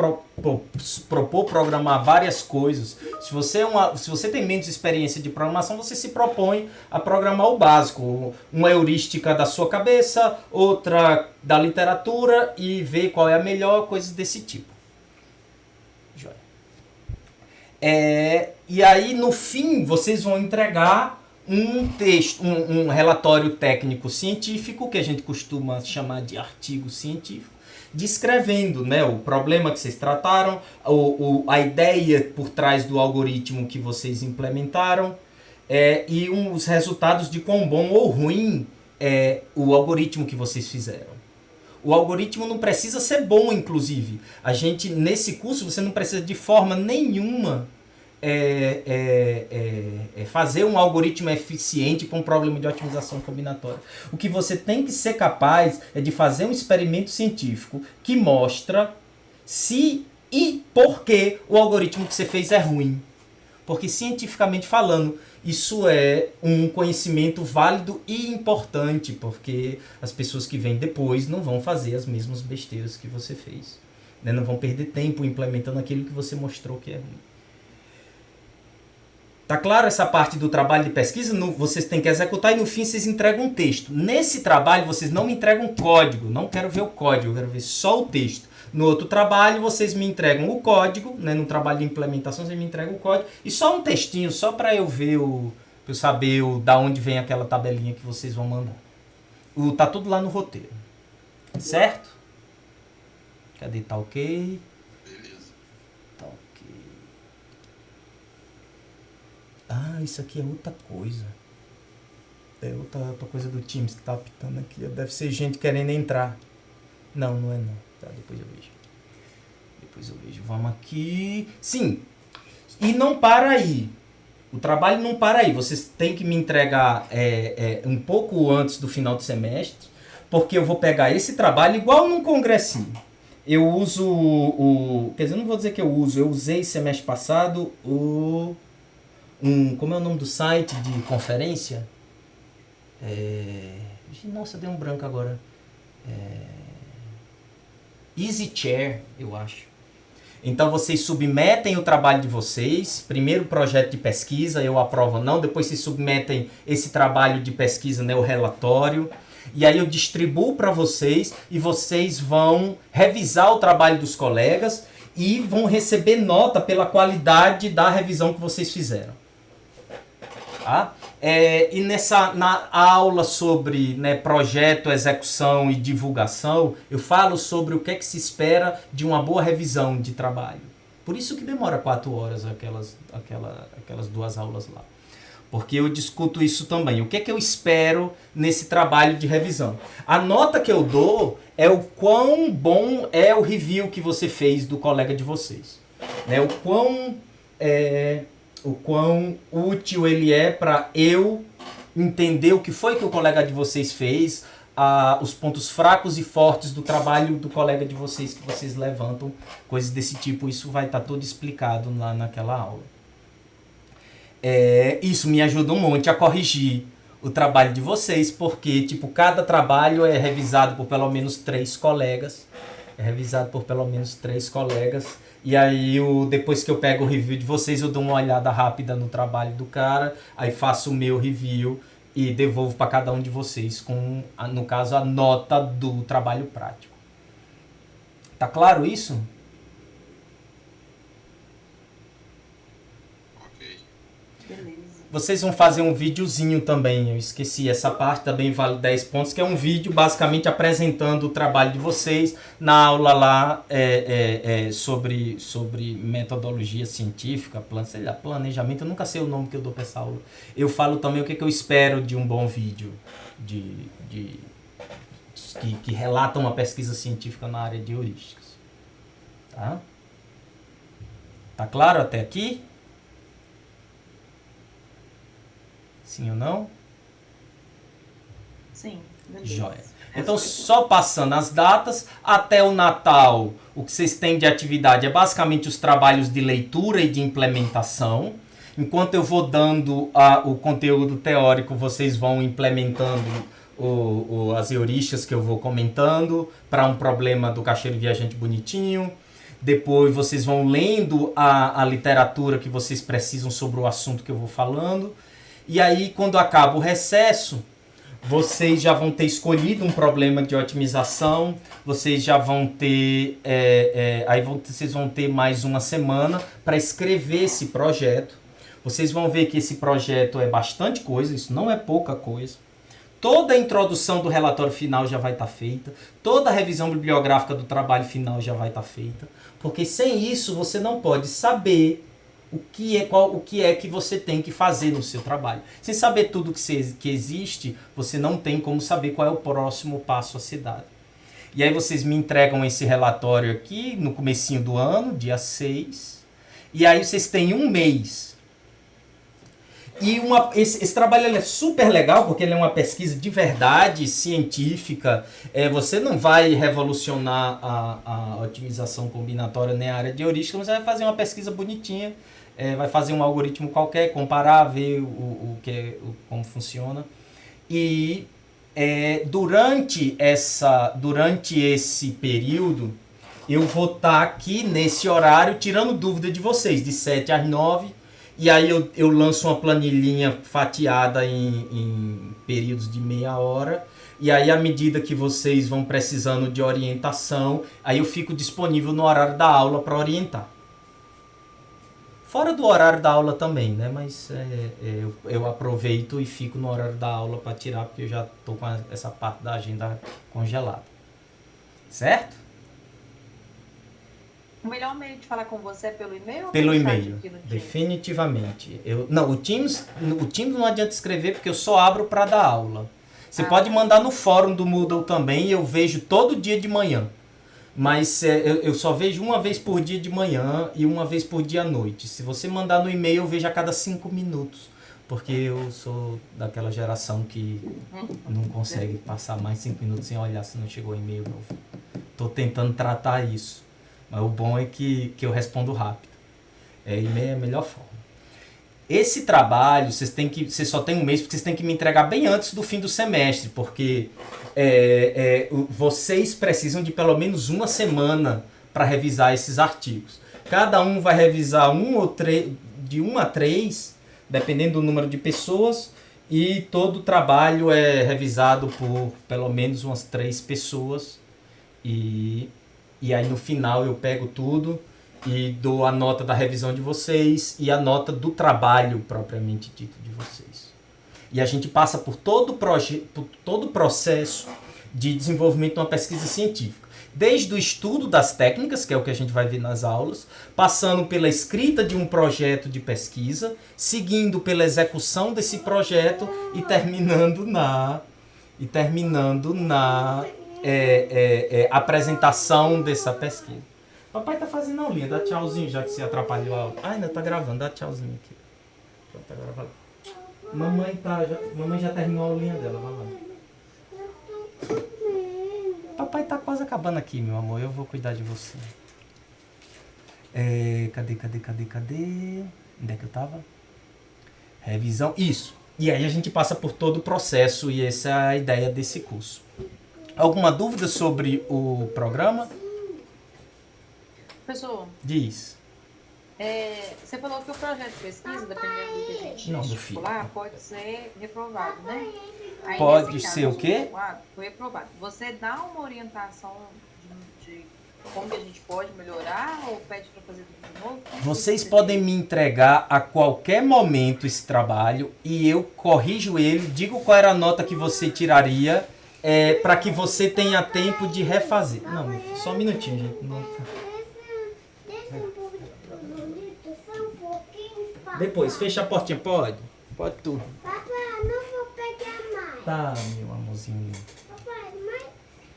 propor programar várias coisas. Se você tem menos experiência de programação, você se propõe a programar o básico. Uma heurística da sua cabeça, outra da literatura e ver qual é a melhor, coisas desse tipo. Joia. E aí, no fim, vocês vão entregar um texto, um relatório técnico científico, que a gente costuma chamar de artigo científico, descrevendo, né, o problema que vocês trataram, a ideia por trás do algoritmo que vocês implementaram, e os resultados de quão bom ou ruim é o algoritmo que vocês fizeram. O algoritmo não precisa ser bom, inclusive. Nesse curso, você não precisa de forma nenhuma fazer um algoritmo eficiente para um problema de otimização combinatória. O que você tem que ser capaz é de fazer um experimento científico que mostra se e por que o algoritmo que você fez é ruim. Porque, cientificamente falando, isso é um conhecimento válido e importante, porque as pessoas que vêm depois não vão fazer as mesmas besteiras que você fez. Né? Não vão perder tempo implementando aquilo que você mostrou que é ruim. Tá claro essa parte do trabalho de pesquisa? Vocês têm que executar e no fim vocês entregam um texto. Nesse trabalho vocês não me entregam código, não quero ver o código, eu quero ver só o texto. No outro trabalho vocês me entregam o código, né? No trabalho de implementação vocês me entregam o código e só um textinho, só para eu ver, pra eu saber da onde vem aquela tabelinha que vocês vão mandar. Tá tudo lá no roteiro, certo? Cadê? Tá ok? Beleza. Tá ok. Ah, isso aqui é outra coisa. É outra coisa do Teams que tá apitando aqui. Deve ser gente querendo entrar. Não, não é não. Tá, depois eu vejo. Vamos aqui. Sim. E não para aí. O trabalho não para aí. Vocês têm que me entregar um pouco antes do final do semestre, porque eu vou pegar esse trabalho igual num congressinho. Eu uso quer dizer, eu não vou dizer que eu usei semestre passado como é o nome do site de conferência? Nossa, deu um branco agora. EasyChair, eu acho. Então vocês submetem o trabalho de vocês, primeiro projeto de pesquisa, eu aprovo ou não, depois vocês submetem esse trabalho de pesquisa, né, o relatório, e aí eu distribuo para vocês e vocês vão revisar o trabalho dos colegas e vão receber nota pela qualidade da revisão que vocês fizeram. Tá? E na aula sobre, né, projeto, execução e divulgação, eu falo sobre o que é que se espera de uma boa revisão de trabalho. Por isso que demora 4 horas aquelas 2 aulas lá. Porque eu discuto isso também. O que é que eu espero nesse trabalho de revisão? A nota que eu dou é o quão bom é o review que você fez do colega de vocês. Né? O quão útil ele é para eu entender o que foi que o colega de vocês fez, os pontos fracos e fortes do trabalho do colega de vocês que vocês levantam, coisas desse tipo. Isso vai estar tudo explicado lá naquela aula. Isso me ajuda um monte a corrigir o trabalho de vocês, porque cada trabalho é revisado por pelo menos 3 colegas. E aí, depois que eu pego o review de vocês, eu dou uma olhada rápida no trabalho do cara, aí faço o meu review e devolvo para cada um de vocês com, no caso, a nota do trabalho prático. Tá claro isso? Ok. Beleza. Vocês vão fazer um videozinho também, eu esqueci essa parte, também vale 10 pontos, que é um vídeo basicamente apresentando o trabalho de vocês na aula lá sobre metodologia científica, planejamento, eu nunca sei o nome que eu dou para essa aula. Eu falo também o que eu espero de um bom vídeo que relata uma pesquisa científica na área de heurísticas. Tá claro até aqui? Sim ou não? Sim. Beleza. Joia. Então, só passando as datas, até o Natal, o que vocês têm de atividade é basicamente os trabalhos de leitura e de implementação. Enquanto eu vou dando o conteúdo teórico, vocês vão implementando as heurísticas que eu vou comentando para um problema do caixeiro viajante bonitinho. Depois vocês vão lendo a literatura que vocês precisam sobre o assunto que eu vou falando. E aí, quando acaba o recesso, vocês já vão ter escolhido um problema de otimização, vocês já vão ter, vocês vão ter mais uma semana para escrever esse projeto. Vocês vão ver que esse projeto é bastante coisa, isso não é pouca coisa. Toda a introdução do relatório final já vai estar feita, toda a revisão bibliográfica do trabalho final já vai estar feita, porque sem isso você não pode saber o que é que você tem que fazer no seu trabalho. Sem saber tudo que existe, você não tem como saber qual é o próximo passo a ser dado. E aí vocês me entregam esse relatório aqui no comecinho do ano, dia 6. E aí vocês têm um mês. E esse trabalho ele é super legal, porque ele é uma pesquisa de verdade, científica. Você não vai revolucionar a otimização combinatória nem a área de heurística, mas vai fazer uma pesquisa bonitinha, vai fazer um algoritmo qualquer, comparar, ver como funciona. E durante esse período, eu vou estar aqui nesse horário tirando dúvida de vocês, de 7 às 9. E aí eu lanço uma planilhinha fatiada em períodos de meia hora. E aí, à medida que vocês vão precisando de orientação, aí eu fico disponível no horário da aula para orientar. Fora do horário da aula também, né? Mas eu aproveito e fico no horário da aula para tirar, porque eu já estou com essa parte da agenda congelada. Certo? O melhor meio de falar com você é pelo e-mail ou pelo chat e-mail, aqui no Teams? definitivamente. O Teams não adianta escrever porque eu só abro para dar aula. Você pode mandar no fórum do Moodle também, eu vejo todo dia de manhã. Mas eu só vejo uma vez por dia de manhã e uma vez por dia à noite. Se você mandar no e-mail, eu vejo a cada 5 minutos. Porque eu sou daquela geração que não consegue passar mais 5 minutos sem olhar se não chegou e-mail novo. Estou tentando tratar isso. Mas o bom é que eu respondo rápido. E-mail é a melhor forma. Esse trabalho, vocês só tem um mês, porque vocês têm que me entregar bem antes do fim do semestre, porque vocês precisam de pelo menos uma semana para revisar esses artigos. Cada um vai revisar de 1 a 3, dependendo do número de pessoas, e todo o trabalho é revisado por pelo menos umas 3 pessoas. E aí no final eu pego tudo e dou a nota da revisão de vocês e a nota do trabalho propriamente dito de vocês. E a gente passa por todo o processo de desenvolvimento de uma pesquisa científica. Desde o estudo das técnicas, que é o que a gente vai ver nas aulas, passando pela escrita de um projeto de pesquisa, seguindo pela execução desse projeto e terminando na apresentação dessa pesquisa. Papai tá fazendo aulinha, dá tchauzinho já que você atrapalhou a aula. Ainda tá gravando, dá tchauzinho aqui. Tá gravando. Mamãe já terminou a aulinha dela, vai lá. Papai tá quase acabando aqui, meu amor, eu vou cuidar de você. Cadê? Onde é que eu tava? Revisão, isso. E aí a gente passa por todo o processo e essa é a ideia desse curso. Alguma dúvida sobre o programa? Professor, diz. Você falou que o projeto de pesquisa, dependendo do que a gente estipular, pode ser reprovado, né? Aí, pode nesse ser caso, o quê? Foi reprovado. Você dá uma orientação de como que a gente pode melhorar ou pede para fazer tudo de novo? Vocês podem me entregar a qualquer momento esse trabalho e eu corrijo ele, digo qual era a nota que você tiraria para que você tenha tempo de refazer. Não, só um minutinho, gente. Não... Depois, fecha a portinha, pode? Pode tudo. Papai, não vou pegar mais. Tá, meu amorzinho. Papai, mas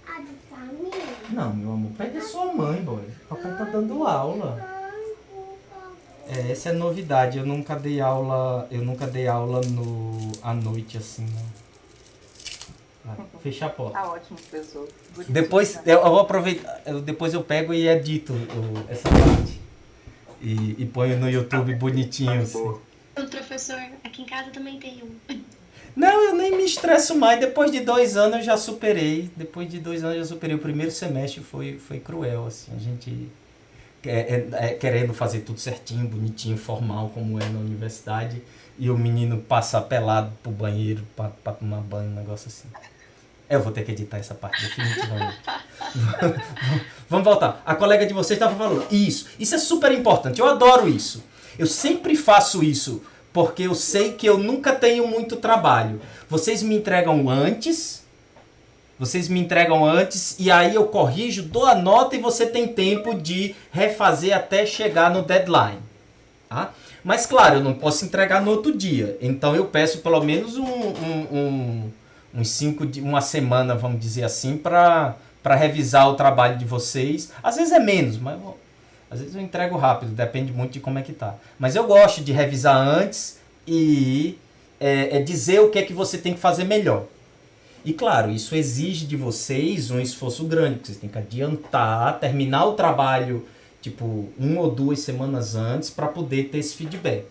a de família? Não, meu amor, pede a sua mãe, boy. Papai tá dando aula. Essa é novidade, eu nunca dei aula à noite assim, não. Fecha a porta. Tá ótimo, professor. Depois eu vou aproveitar, depois eu pego e edito essa parte. E ponho no YouTube bonitinho assim. O professor, aqui em casa também tem um. Não, eu nem me estresso mais. Depois de 2 anos eu já superei. O primeiro semestre foi cruel, assim. A gente querendo fazer tudo certinho, bonitinho, formal, como é na universidade. E o menino passa pelado pro banheiro pra tomar banho, um negócio assim. Eu vou ter que editar essa parte, definitivamente. Vamos voltar. A colega de vocês estava falando. Isso é super importante. Eu adoro isso. Eu sempre faço isso, porque eu sei que eu nunca tenho muito trabalho. Vocês me entregam antes, e aí eu corrijo, dou a nota e você tem tempo de refazer até chegar no deadline. Tá? Mas, claro, eu não posso entregar no outro dia. Então, eu peço pelo menos uma semana, vamos dizer assim, para revisar o trabalho de vocês. Às vezes é menos, mas Às vezes eu entrego rápido, depende muito de como é que tá. Mas eu gosto de revisar antes e dizer o que é que você tem que fazer melhor. E claro, isso exige de vocês um esforço grande, porque vocês têm que adiantar, terminar o trabalho tipo 1 ou 2 semanas antes para poder ter esse feedback.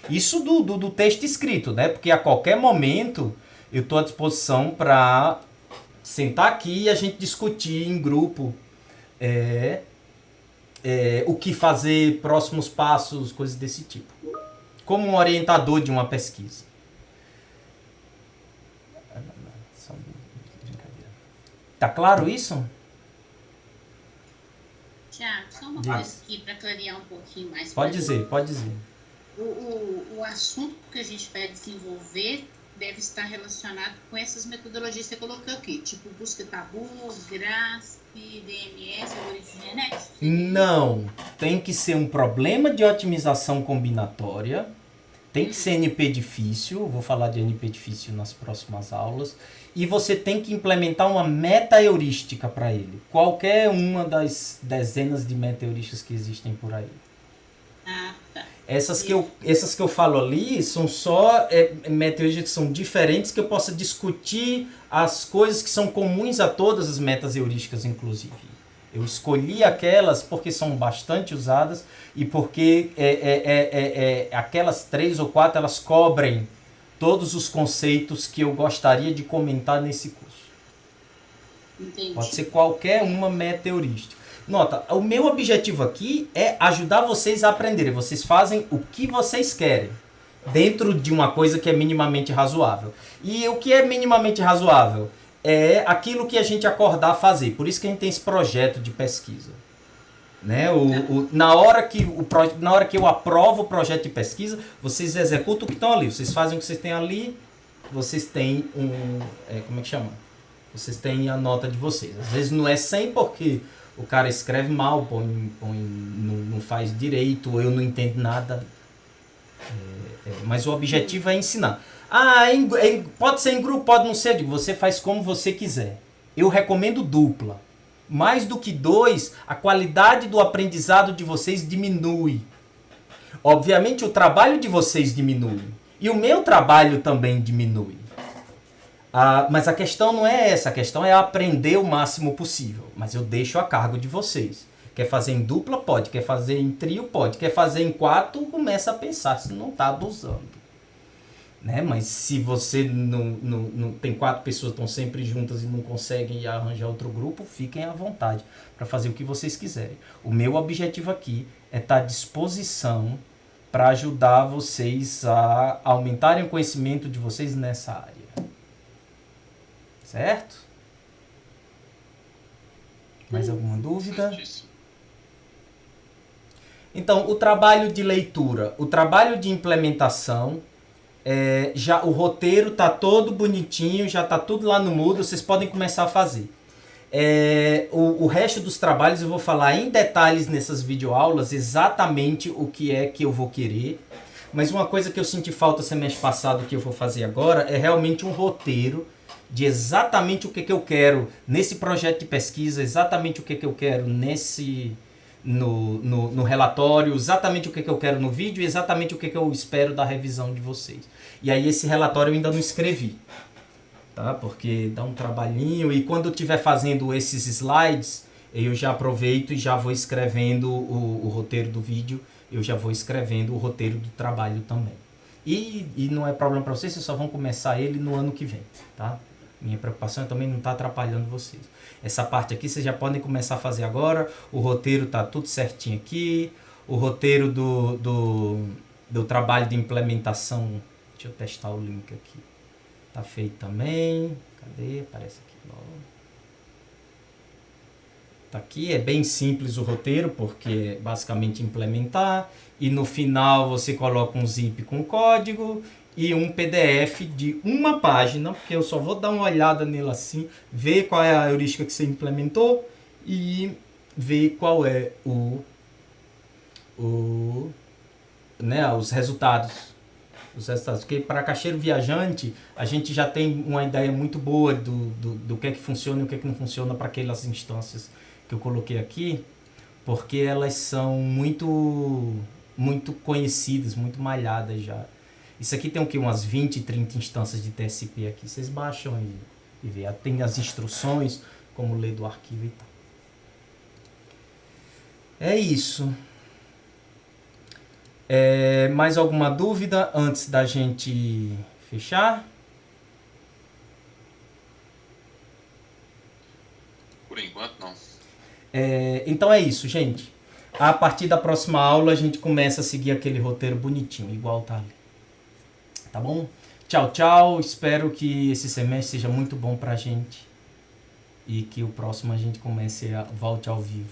Isso do texto escrito, né? Porque a qualquer momento eu estou à disposição para sentar aqui e a gente discutir em grupo o que fazer, próximos passos, coisas desse tipo. Como um orientador de uma pesquisa. Tá claro isso? Tiago, só uma Diz. coisa aqui para clarear um pouquinho mais. Pode dizer, pode dizer. O assunto que a gente vai desenvolver deve estar relacionado com essas metodologias que você colocou aqui, tipo busca tabu, GRASP, DMS, algoritmo genético? Não, tem que ser um problema de otimização combinatória, tem que ser NP difícil, vou falar de NP difícil nas próximas aulas, e você tem que implementar uma meta-heurística para ele, qualquer uma das dezenas de meta-heurísticas que existem por aí. Ah, tá. Essas que eu falo ali são só meta-heurísticas que são diferentes, que eu possa discutir as coisas que são comuns a todas as metas heurísticas, inclusive. Eu escolhi aquelas porque são bastante usadas e porque aquelas 3 ou 4 elas cobrem todos os conceitos que eu gostaria de comentar nesse curso. Entendi. Pode ser qualquer uma meta heurística. Nota, o meu objetivo aqui é ajudar vocês a aprenderem. Vocês fazem o que vocês querem, dentro de uma coisa que é minimamente razoável. E o que é minimamente razoável? É aquilo que a gente acordar a fazer. Por isso que a gente tem esse projeto de pesquisa. Né? Na hora que eu aprovo o projeto de pesquisa, vocês executam o que estão ali. Vocês fazem o que vocês têm ali, vocês têm como é que chama? Vocês têm a nota de vocês. Às vezes não é 100 porque o cara escreve mal, não faz direito, ou eu não entendo nada. Mas o objetivo é ensinar. Pode ser em grupo, pode não ser. Você faz como você quiser. Eu recomendo dupla. Mais do que 2, a qualidade do aprendizado de vocês diminui. Obviamente o trabalho de vocês diminui. E o meu trabalho também diminui. Mas a questão não é essa. A questão é aprender o máximo possível. Mas eu deixo a cargo de vocês. Quer fazer em dupla? Pode. Quer fazer em trio? Pode. Quer fazer em 4? Começa a pensar se não está abusando. Né? Mas se você não tem 4 pessoas que estão sempre juntas e não conseguem arranjar outro grupo, fiquem à vontade para fazer o que vocês quiserem. O meu objetivo aqui é estar à disposição para ajudar vocês a aumentarem o conhecimento de vocês nessa área. Certo? Mais alguma dúvida? Certíssimo. Então, o trabalho de leitura, o trabalho de implementação, já o roteiro tá todo bonitinho, já tá tudo lá no Moodle, vocês podem começar a fazer. O resto dos trabalhos eu vou falar em detalhes nessas videoaulas, exatamente o que é que eu vou querer. Mas uma coisa que eu senti falta semestre passado que eu vou fazer agora é realmente um roteiro de exatamente o que eu quero nesse projeto de pesquisa, exatamente o que eu quero no relatório, exatamente o que eu quero no vídeo e exatamente o que eu espero da revisão de vocês. E aí esse relatório eu ainda não escrevi, tá? Porque dá um trabalhinho e quando eu estiver fazendo esses slides, eu já aproveito e já vou escrevendo o roteiro do vídeo, eu já vou escrevendo o roteiro do trabalho também. E não é problema para vocês, vocês só vão começar ele no ano que vem, tá? Minha preocupação é também não estar atrapalhando vocês. Essa parte aqui vocês já podem começar a fazer agora. O roteiro tá tudo certinho aqui. O roteiro do trabalho de implementação. Deixa eu testar o link aqui. Tá feito também. Cadê? Aparece aqui logo. Tá aqui. É bem simples o roteiro, porque é basicamente implementar. E no final você coloca um zip com código. E um PDF de uma página, porque eu só vou dar uma olhada nele assim, ver qual é a heurística que você implementou e ver qual é os resultados. Porque para caixeiro viajante, a gente já tem uma ideia muito boa do que é que funciona e o que é que não funciona para aquelas instâncias que eu coloquei aqui. porque elas são muito conhecidas, muito malhadas já. Isso aqui tem o quê? Umas 20, 30 instâncias de TSP aqui. Vocês baixam e vê. Tem as instruções, como ler do arquivo e tal. É isso. Mais alguma dúvida antes da gente fechar? Por enquanto, não. Então é isso, gente. A partir da próxima aula a gente começa a seguir aquele roteiro bonitinho, igual tá ali. Tá bom? Tchau, tchau. Espero que esse semestre seja muito bom pra gente. E que o próximo a gente volte ao vivo.